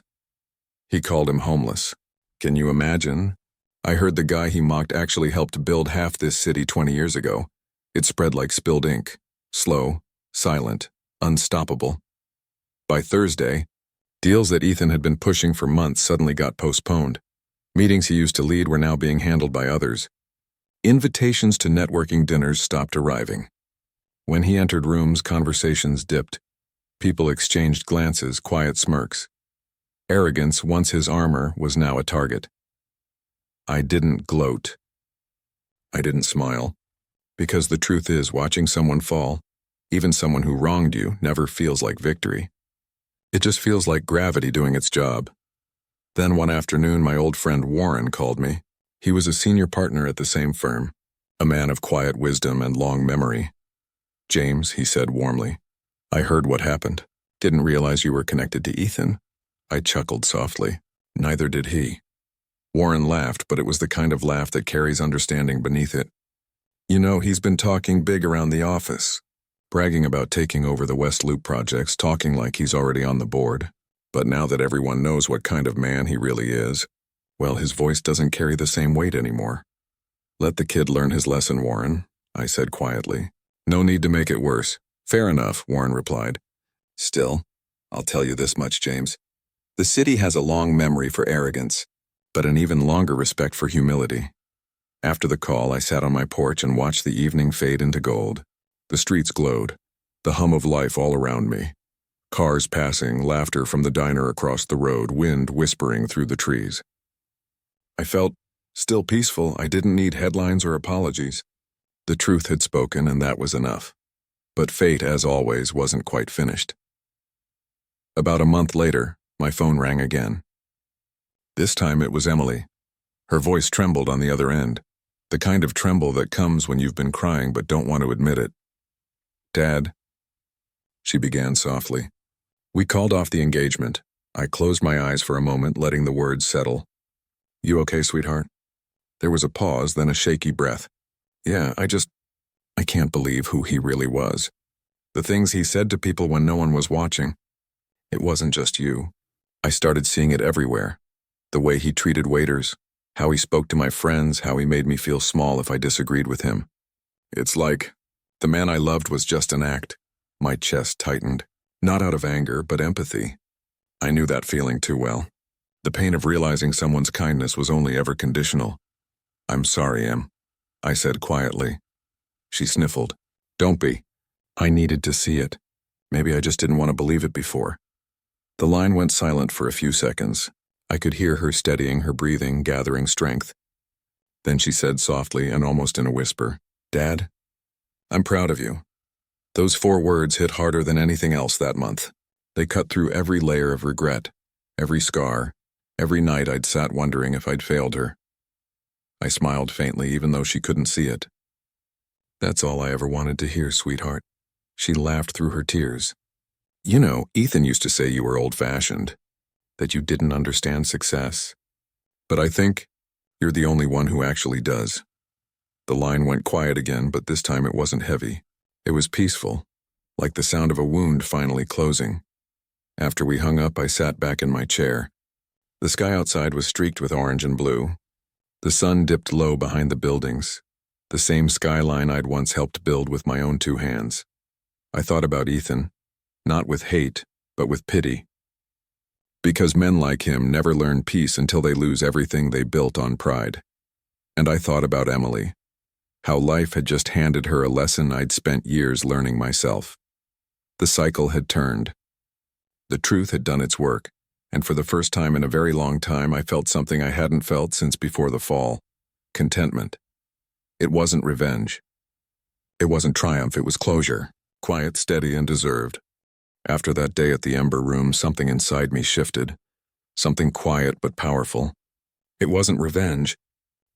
He called him homeless. Can you imagine? I heard the guy he mocked actually helped build half this city 20 years ago. It spread like spilled ink. Slow, silent, unstoppable. By Thursday, deals that Ethan had been pushing for months suddenly got postponed. Meetings he used to lead were now being handled by others. Invitations to networking dinners stopped arriving. When he entered rooms, conversations dipped. People exchanged glances, quiet smirks. Arrogance, once his armor, was now a target. I didn't gloat. I didn't smile. Because the truth is, watching someone fall, even someone who wronged you, never feels like victory. It just feels like gravity doing its job. Then one afternoon, my old friend Warren called me. He was a senior partner at the same firm, a man of quiet wisdom and long memory. "James," he said warmly, "I heard what happened. Didn't realize you were connected to Ethan." I chuckled softly. Neither did he. Warren laughed, but it was the kind of laugh that carries understanding beneath it. "You know, he's been talking big around the office, bragging about taking over the West Loop projects, talking like he's already on the board. But now that everyone knows what kind of man he really is, well, his voice doesn't carry the same weight anymore." "Let the kid learn his lesson, Warren," I said quietly. "No need to make it worse." "Fair enough," Warren replied. "Still, I'll tell you this much, James. The city has a long memory for arrogance, but an even longer respect for humility." After the call, I sat on my porch and watched the evening fade into gold. The streets glowed, the hum of life all around me. Cars passing, laughter from the diner across the road, wind whispering through the trees. I felt still peaceful. I didn't need headlines or apologies. The truth had spoken, and that was enough. But fate, as always, wasn't quite finished. About a month later, my phone rang again. This time it was Emily. Her voice trembled on the other end, the kind of tremble that comes when you've been crying but don't want to admit it. "Dad," she began softly. "We called off the engagement." I closed my eyes for a moment, letting the words settle. "You okay, sweetheart?" There was a pause, then a shaky breath. "Yeah, I can't believe who he really was. The things he said to people when no one was watching. It wasn't just you. I started seeing it everywhere. The way he treated waiters, how he spoke to my friends, how he made me feel small if I disagreed with him. It's like the man I loved was just an act." My chest tightened, not out of anger, but empathy. I knew that feeling too well. The pain of realizing someone's kindness was only ever conditional. "I'm sorry, Em. I said quietly. She sniffled. Don't be. I needed to see it. Maybe I just didn't want to believe it before. The line went silent for a few seconds. I could hear her steadying her breathing, gathering strength. Then she said softly and almost in a whisper, Dad, I'm proud of you. Those 4 words hit harder than anything else that month. They cut through every layer of regret, every scar, every night I'd sat wondering if I'd failed her. I smiled faintly even though she couldn't see it. That's all I ever wanted to hear, sweetheart. She laughed through her tears. You know, Ethan used to say you were old-fashioned, that you didn't understand success. But I think you're the only one who actually does. The line went quiet again, but this time it wasn't heavy. It was peaceful, like the sound of a wound finally closing. After we hung up, I sat back in my chair. The sky outside was streaked with orange and blue. The sun dipped low behind the buildings, the same skyline I'd once helped build with my own 2 hands. I thought about Ethan, not with hate, but with pity. Because men like him never learn peace until they lose everything they built on pride. And I thought about Emily, how life had just handed her a lesson I'd spent years learning myself. The cycle had turned. The truth had done its work, and for the first time in a very long time I felt something I hadn't felt since before the fall. Contentment. It wasn't revenge. It wasn't triumph, it was closure. Quiet, steady, and deserved. After that day at the Ember Room, something inside me shifted. Something quiet but powerful. It wasn't revenge.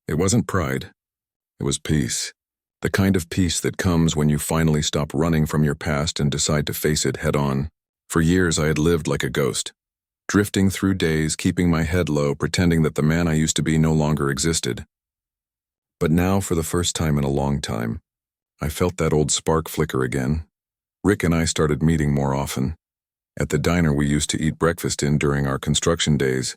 It wasn't pride. It was peace. The kind of peace that comes when you finally stop running from your past and decide to face it head on. For years I had lived like a ghost, drifting through days, keeping my head low, pretending that the man I used to be no longer existed. But now, for the first time in a long time, I felt that old spark flicker again. Rick and I started meeting more often. At the diner we used to eat breakfast in during our construction days,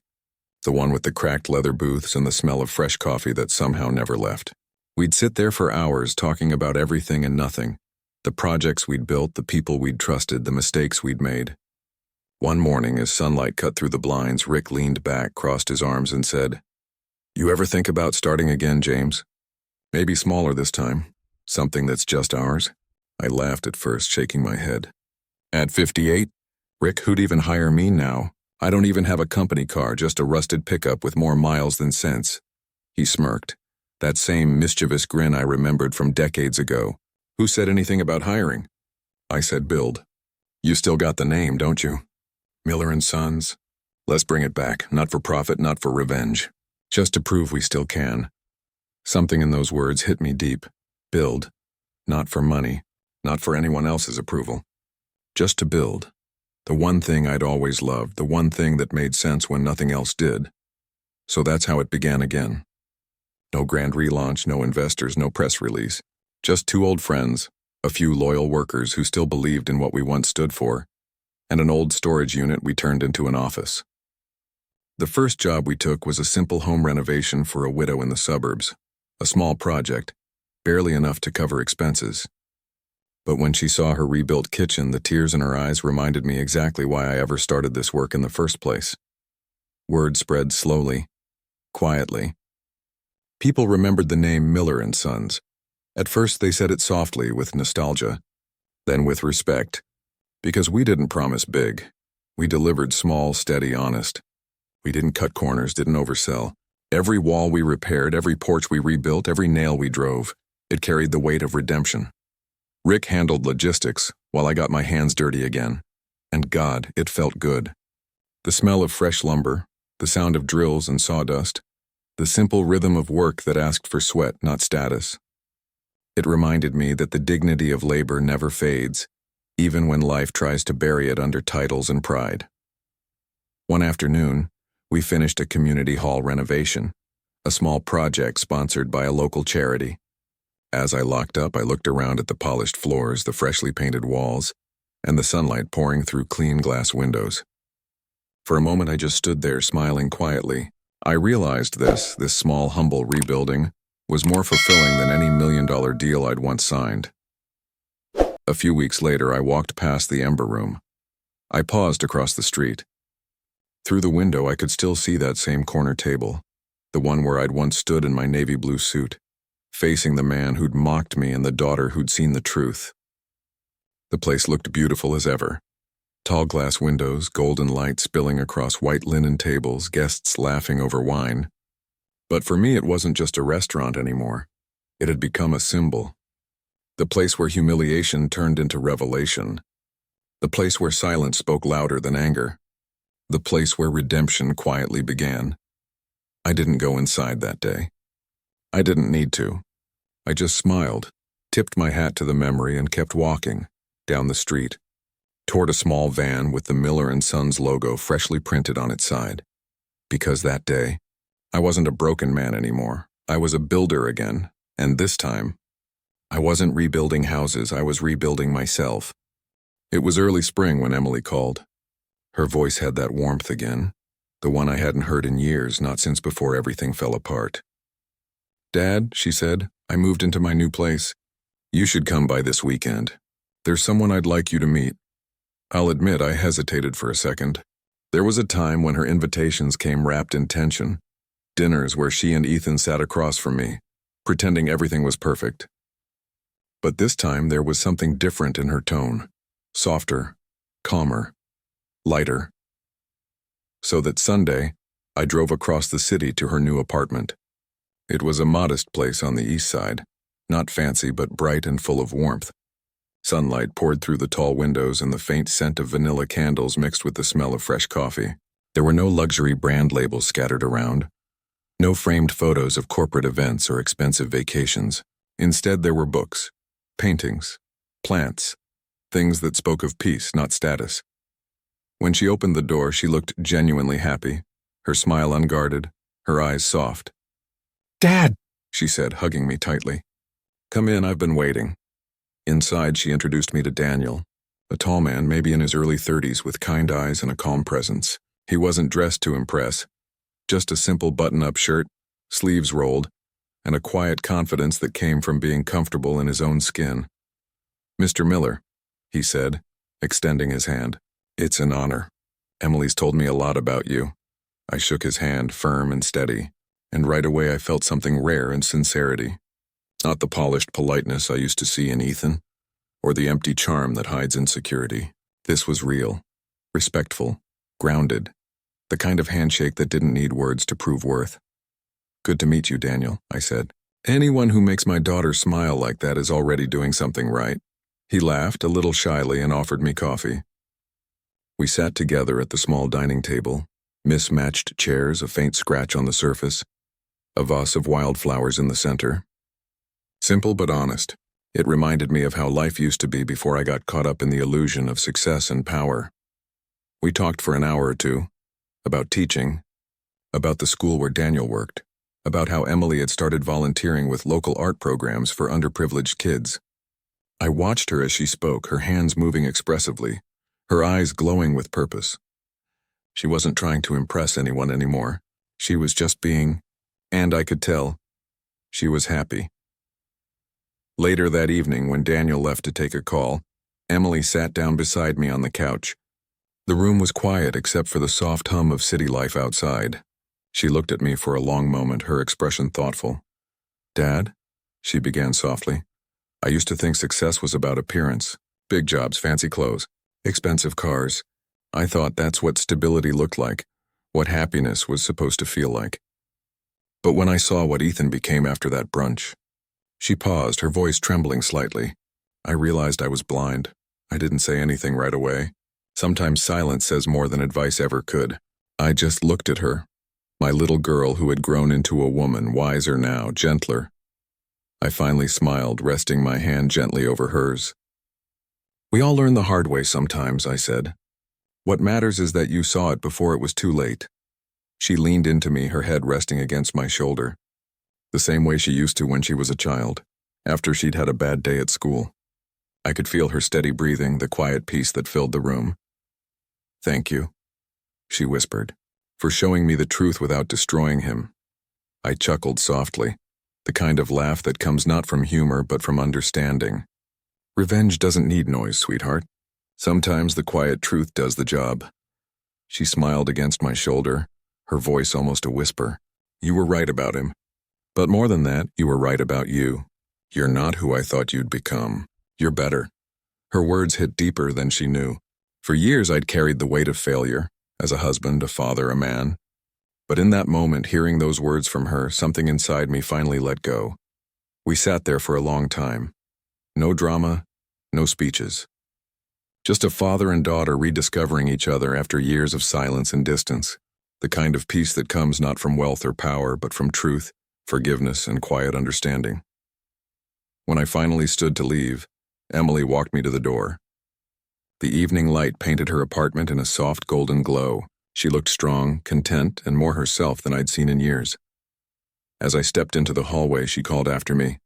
the one with the cracked leather booths and the smell of fresh coffee that somehow never left. We'd sit there for hours talking about everything and nothing, the projects we'd built, the people we'd trusted, the mistakes we'd made. One morning, as sunlight cut through the blinds, Rick leaned back, crossed his arms, and said, You ever think about starting again, James? Maybe smaller this time. Something that's just ours? I laughed at first, shaking my head. At 58? Rick, who'd even hire me now? I don't even have a company car, just a rusted pickup with more miles than sense. He smirked. That same mischievous grin I remembered from decades ago. Who said anything about hiring? I said build. You still got the name, don't you? Miller & Sons. Let's bring it back, not for profit, not for revenge. Just to prove we still can. Something in those words hit me deep. Build. Not for money, not for anyone else's approval. Just to build. The one thing I'd always loved, the one thing that made sense when nothing else did. So that's how it began again. No grand relaunch, no investors, no press release. Just 2 old friends, a few loyal workers who still believed in what we once stood for, and an old storage unit we turned into an office. The first job we took was a simple home renovation for a widow in the suburbs, a small project, barely enough to cover expenses. But when she saw her rebuilt kitchen, the tears in her eyes reminded me exactly why I ever started this work in the first place. Word spread slowly, quietly. People remembered the name Miller & Sons. At first they said it softly, with nostalgia, then with respect, because we didn't promise big. We delivered small, steady, honest. We didn't cut corners, didn't oversell. Every wall we repaired, every porch we rebuilt, every nail we drove, it carried the weight of redemption. Rick handled logistics, while I got my hands dirty again. And God, it felt good. The smell of fresh lumber, the sound of drills and sawdust, the simple rhythm of work that asked for sweat, not status. It reminded me that the dignity of labor never fades, even when life tries to bury it under titles and pride. One afternoon, we finished a community hall renovation, a small project sponsored by a local charity. As I locked up, I looked around at the polished floors, the freshly painted walls, and the sunlight pouring through clean glass windows. For a moment, I just stood there smiling quietly. I realized this small, humble rebuilding was more fulfilling than any million-dollar deal I'd once signed. A few weeks later, I walked past the Ember Room. I paused across the street. Through the window, I could still see that same corner table, the one where I'd once stood in my navy blue suit, facing the man who'd mocked me and the daughter who'd seen the truth. The place looked beautiful as ever. Tall glass windows, golden light spilling across white linen tables, guests laughing over wine. But for me, it wasn't just a restaurant anymore. It had become a symbol. The place where humiliation turned into revelation. The place where silence spoke louder than anger. The place where redemption quietly began. I didn't go inside that day. I didn't need to. I just smiled, tipped my hat to the memory, and kept walking down the street, toward a small van with the Miller & Sons logo freshly printed on its side. Because that day, I wasn't a broken man anymore. I was a builder again, and this time, I wasn't rebuilding houses, I was rebuilding myself. It was early spring when Emily called. Her voice had that warmth again, the one I hadn't heard in years, not since before everything fell apart. "Dad," she said, "I moved into my new place. You should come by this weekend. There's someone I'd like you to meet." I'll admit I hesitated for a second. There was a time when her invitations came wrapped in tension. Dinners where she and Ethan sat across from me, pretending everything was perfect. But this time there was something different in her tone. Softer, calmer, lighter. So that Sunday, I drove across the city to her new apartment. It was a modest place on the east side, not fancy but bright and full of warmth. Sunlight poured through the tall windows and the faint scent of vanilla candles mixed with the smell of fresh coffee. There were no luxury brand labels scattered around. No framed photos of corporate events or expensive vacations. Instead, there were books, paintings, plants, things that spoke of peace, not status. When she opened the door, she looked genuinely happy, her smile unguarded, her eyes soft. "Dad," she said, hugging me tightly. "Come in, I've been waiting." Inside, she introduced me to Daniel, a tall man, maybe in his early 30s, with kind eyes and a calm presence. He wasn't dressed to impress. Just a simple button-up shirt, sleeves rolled, and a quiet confidence that came from being comfortable in his own skin. "Mr. Miller," he said, extending his hand. "It's an honor. Emily's told me a lot about you." I shook his hand, firm and steady, and right away I felt something rare in sincerity. Not the polished politeness I used to see in Ethan, or the empty charm that hides insecurity. This was real, respectful, grounded. The kind of handshake that didn't need words to prove worth. "Good to meet you, Daniel," I said. "Anyone who makes my daughter smile like that is already doing something right." He laughed a little shyly and offered me coffee. We sat together at the small dining table, mismatched chairs, a faint scratch on the surface, a vase of wildflowers in the center. Simple but honest, it reminded me of how life used to be before I got caught up in the illusion of success and power. We talked for an hour or two. About teaching, about the school where Daniel worked, about how Emily had started volunteering with local art programs for underprivileged kids. I watched her as she spoke, her hands moving expressively, her eyes glowing with purpose. She wasn't trying to impress anyone anymore. She was just being, and I could tell, she was happy. Later that evening, when Daniel left to take a call, Emily sat down beside me on the couch. The room was quiet except for the soft hum of city life outside. She looked at me for a long moment, her expression thoughtful. "Dad," she began softly, "I used to think success was about appearance. Big jobs, fancy clothes, expensive cars. I thought that's what stability looked like, what happiness was supposed to feel like. But when I saw what Ethan became after that brunch..." She paused, her voice trembling slightly. I realized I was blind. I didn't say anything right away. Sometimes silence says more than advice ever could. I just looked at her, my little girl who had grown into a woman, wiser now, gentler. I finally smiled, resting my hand gently over hers. "We all learn the hard way sometimes," I said. "What matters is that you saw it before it was too late." She leaned into me, her head resting against my shoulder, the same way she used to when she was a child, after she'd had a bad day at school. I could feel her steady breathing, the quiet peace that filled the room. "Thank you," she whispered, "for showing me the truth without destroying him." I chuckled softly, the kind of laugh that comes not from humor but from understanding. Revenge doesn't need noise, sweetheart. Sometimes the quiet truth does the job. She smiled against my shoulder, her voice almost a whisper. "You were right about him. But more than that, you were right about you. You're not who I thought you'd become. You're better. Her words hit deeper than she knew. For years I'd carried the weight of failure, as a husband, a father, a man. But in that moment, hearing those words from her, something inside me finally let go. We sat there for a long time. No drama, no speeches. Just a father and daughter rediscovering each other after years of silence and distance. The kind of peace that comes not from wealth or power, but from truth, forgiveness, and quiet understanding. When I finally stood to leave, Emily walked me to the door. The evening light painted her apartment in a soft golden glow. She looked strong, content, and more herself than I'd seen in years. As I stepped into the hallway, she called after me.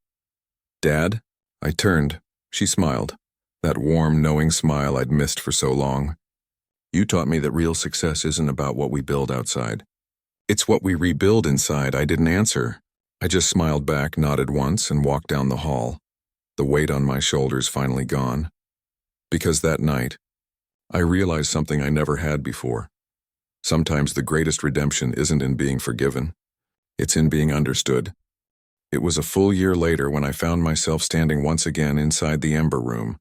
"Dad?" I turned. She smiled. That warm, knowing smile I'd missed for so long. "You taught me that real success isn't about what we build outside. It's what we rebuild inside." I didn't answer. I just smiled back, nodded once, and walked down the hall, the weight on my shoulders finally gone. Because that night, I realized something I never had before. Sometimes the greatest redemption isn't in being forgiven. It's in being understood. It was a full year later when I found myself standing once again inside the Ember Room,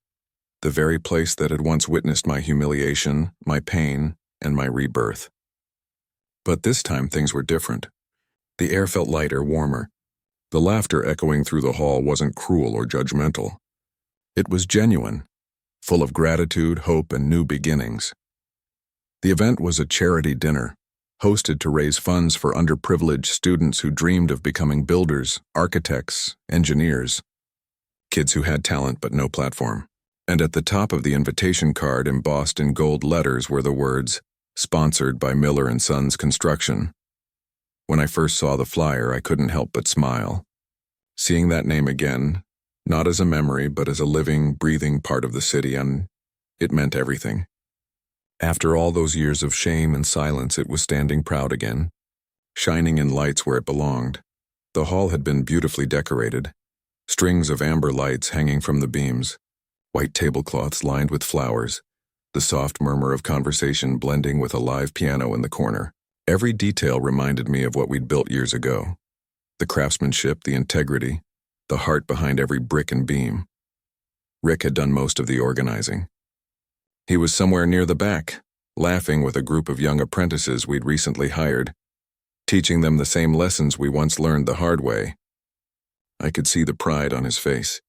the very place that had once witnessed my humiliation, my pain, and my rebirth. But this time things were different. The air felt lighter, warmer. The laughter echoing through the hall wasn't cruel or judgmental. It was genuine, full of gratitude, hope, and new beginnings. The event was a charity dinner, hosted to raise funds for underprivileged students who dreamed of becoming builders, architects, engineers. Kids who had talent but no platform. And at the top of the invitation card, embossed in gold letters, were the words, "Sponsored by Miller & Sons Construction." When I first saw the flyer, I couldn't help but smile. Seeing that name again, not as a memory, but as a living, breathing part of the city, and it meant everything. After all those years of shame and silence, it was standing proud again, shining in lights where it belonged. The hall had been beautifully decorated, strings of amber lights hanging from the beams, white tablecloths lined with flowers, the soft murmur of conversation blending with a live piano in the corner. Every detail reminded me of what we'd built years ago. The craftsmanship, the integrity, the heart behind every brick and beam. Rick had done most of the organizing. He was somewhere near the back, laughing with a group of young apprentices we'd recently hired, teaching them the same lessons we once learned the hard way. I could see the pride on his face,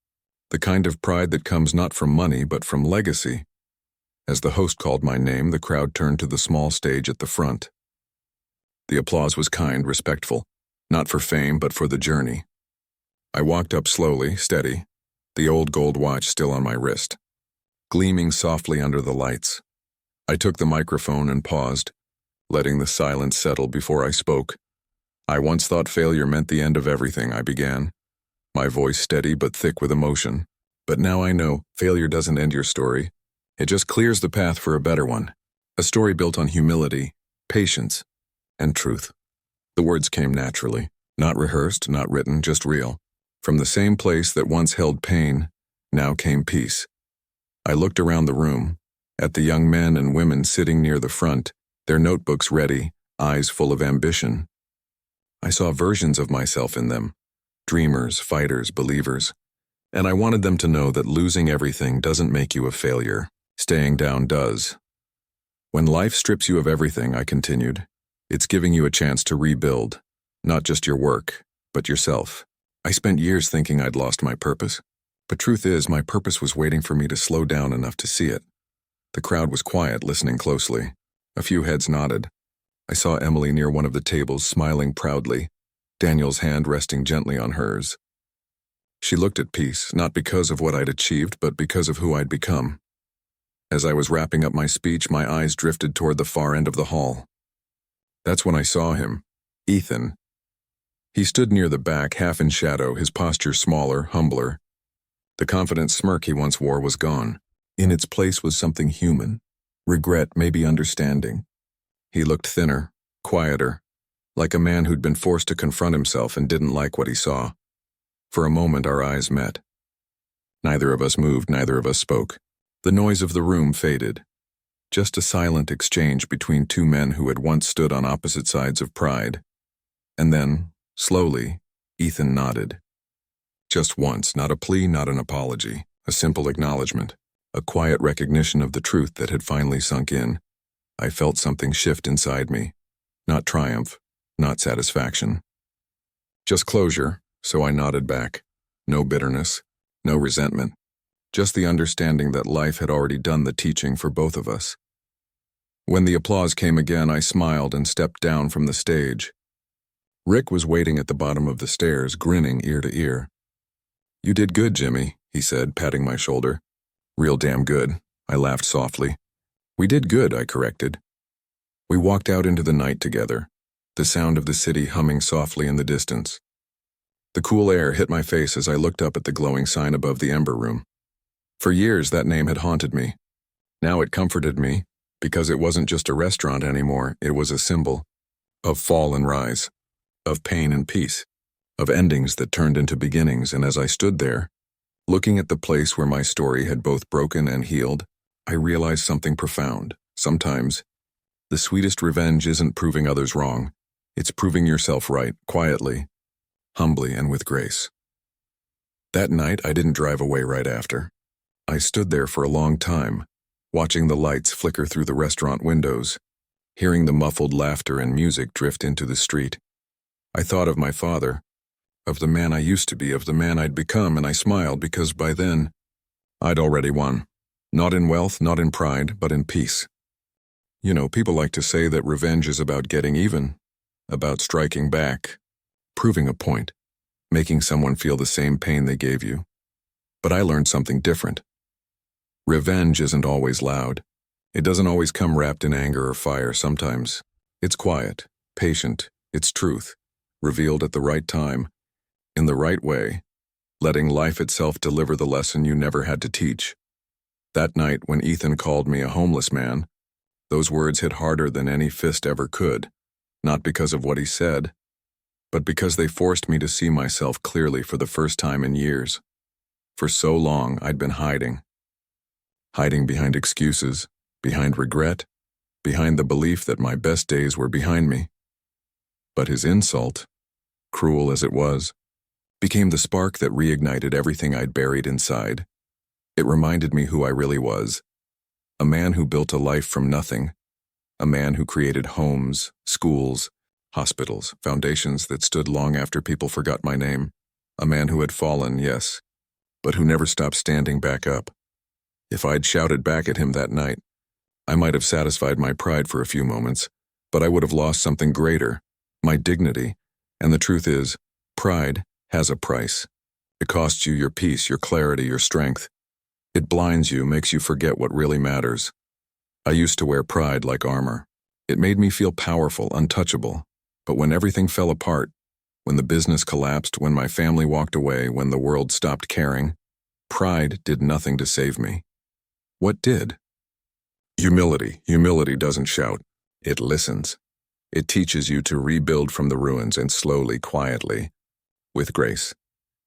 the kind of pride that comes not from money but from legacy. As the host called my name, the crowd turned to the small stage at the front. The applause was kind, respectful, not for fame but for the journey. I walked up slowly, steady, the old gold watch still on my wrist, gleaming softly under the lights. I took the microphone and paused, letting the silence settle before I spoke. "I once thought failure meant the end of everything," I began, my voice steady but thick with emotion. "But now I know failure doesn't end your story. It just clears the path for a better one. A story built on humility, patience, and truth." The words came naturally, not rehearsed, not written, just real. From the same place that once held pain, now came peace. I looked around the room, at the young men and women sitting near the front, their notebooks ready, eyes full of ambition. I saw versions of myself in them, dreamers, fighters, believers. And I wanted them to know that losing everything doesn't make you a failure. Staying down does. When life strips you of everything, I continued, it's giving you a chance to rebuild, not just your work, but yourself. I spent years thinking I'd lost my purpose, but truth is, my purpose was waiting for me to slow down enough to see it. The crowd was quiet, listening closely. A few heads nodded. I saw Emily near one of the tables, smiling proudly, Daniel's hand resting gently on hers. She looked at peace, not because of what I'd achieved, but because of who I'd become. As I was wrapping up my speech, my eyes drifted toward the far end of the hall. That's when I saw him, Ethan. He stood near the back, half in shadow, his posture smaller, humbler. The confident smirk he once wore was gone. In its place was something human, regret, maybe understanding. He looked thinner, quieter, like a man who'd been forced to confront himself and didn't like what he saw. For a moment our eyes met. Neither of us moved, neither of us spoke. The noise of the room faded. Just a silent exchange between two men who had once stood on opposite sides of pride. And then, slowly, Ethan nodded. Just once, not a plea, not an apology, a simple acknowledgement, a quiet recognition of the truth that had finally sunk in. I felt something shift inside me. Not triumph, not satisfaction. Just closure, so I nodded back. No bitterness, no resentment. Just the understanding that life had already done the teaching for both of us. When the applause came again, I smiled and stepped down from the stage. Rick was waiting at the bottom of the stairs, grinning ear to ear. "You did good, Jimmy," he said, patting my shoulder. "Real damn good," I laughed softly. "We did good," I corrected. We walked out into the night together, the sound of the city humming softly in the distance. The cool air hit my face as I looked up at the glowing sign above the Ember Room. For years, that name had haunted me. Now it comforted me, because it wasn't just a restaurant anymore, it was a symbol of fall and rise, of pain and peace, of endings that turned into beginnings. And as I stood there, looking at the place where my story had both broken and healed, I realized something profound. Sometimes, the sweetest revenge isn't proving others wrong. It's proving yourself right, quietly, humbly, and with grace. That night, I didn't drive away right after. I stood there for a long time, watching the lights flicker through the restaurant windows, hearing the muffled laughter and music drift into the street. I thought of my father, of the man I used to be, of the man I'd become, and I smiled because by then, I'd already won. Not in wealth, not in pride, but in peace. You know, people like to say that revenge is about getting even, about striking back, proving a point, making someone feel the same pain they gave you. But I learned something different. Revenge isn't always loud. It doesn't always come wrapped in anger or fire. Sometimes it's quiet, patient, it's truth, revealed at the right time, in the right way, letting life itself deliver the lesson you never had to teach. That night when Ethan called me a homeless man, those words hit harder than any fist ever could, not because of what he said, but because they forced me to see myself clearly for the first time in years. For so long, I'd been hiding behind excuses, behind regret, behind the belief that my best days were behind me. But his insult, cruel as it was, became the spark that reignited everything I'd buried inside. It reminded me who I really was, a man who built a life from nothing, a man who created homes, schools, hospitals, foundations that stood long after people forgot my name, a man who had fallen, yes, but who never stopped standing back up. If I'd shouted back at him that night, I might have satisfied my pride for a few moments, but I would have lost something greater, my dignity. And the truth is, pride has a price. It costs you your peace, your clarity, your strength. It blinds you, makes you forget what really matters. I used to wear pride like armor. It made me feel powerful, untouchable. But when everything fell apart, when the business collapsed, when my family walked away, when the world stopped caring, pride did nothing to save me. What did? Humility. Humility doesn't shout. It listens. It teaches you to rebuild from the ruins and slowly, quietly, with grace.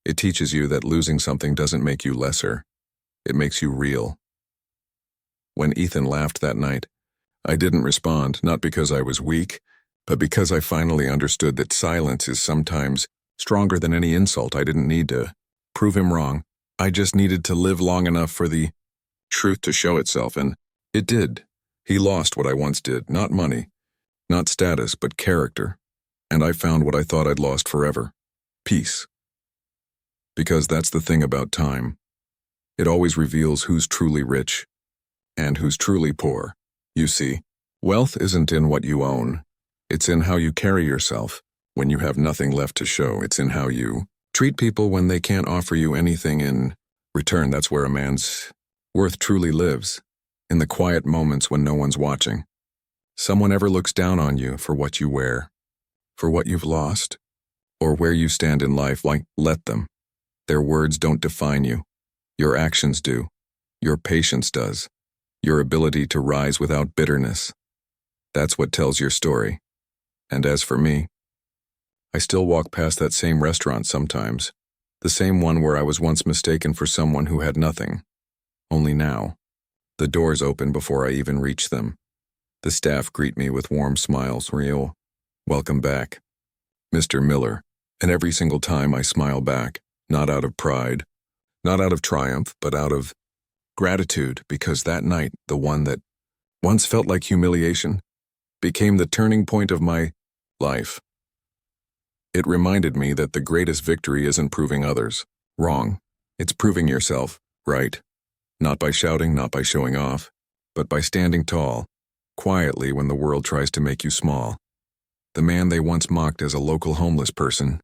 It teaches you that losing something doesn't make you lesser. It makes you real. When Ethan laughed that night, I didn't respond, not because I was weak, but because I finally understood that silence is sometimes stronger than any insult. I didn't need to prove him wrong. I just needed to live long enough for the truth to show itself, and it did. He lost what I once did, not money, not status, but character. And I found what I thought I'd lost forever, peace. Because that's the thing about time. It always reveals who's truly rich and who's truly poor. You see, wealth isn't in what you own. It's in how you carry yourself when you have nothing left to show. It's in how you treat people when they can't offer you anything in return. That's where a man's worth truly lives, in the quiet moments when no one's watching. Someone ever looks down on you for what you wear, for what you've lost, or where you stand in life, like, let them. Their words don't define you. Your actions do. Your patience does. Your ability to rise without bitterness. That's what tells your story. And as for me, I still walk past that same restaurant sometimes, the same one where I was once mistaken for someone who had nothing. Only now, the doors open before I even reach them. The staff greet me with warm smiles. Real, welcome back, Mr. Miller. And every single time I smile back, not out of pride, not out of triumph, but out of gratitude, because that night, the one that once felt like humiliation, became the turning point of my life. It reminded me that the greatest victory isn't proving others wrong. It's proving yourself right. Not by shouting, not by showing off, but by standing tall, quietly when the world tries to make you small. The man they once mocked as a local homeless person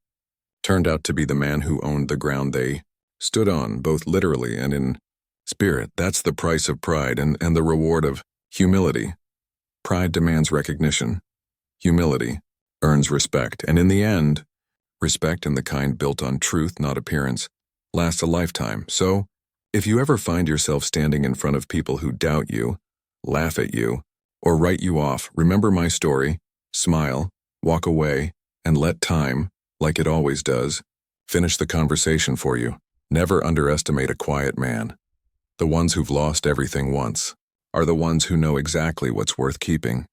turned out to be the man who owned the ground they stood on, both literally and in spirit. That's the price of pride and the reward of humility. Pride demands recognition. Humility earns respect. And in the end, respect, and the kind built on truth, not appearance, lasts a lifetime. So, if you ever find yourself standing in front of people who doubt you, laugh at you, or write you off, remember my story, smile, walk away, and let time, like it always does, finish the conversation for you. Never underestimate a quiet man. The ones who've lost everything once are the ones who know exactly what's worth keeping.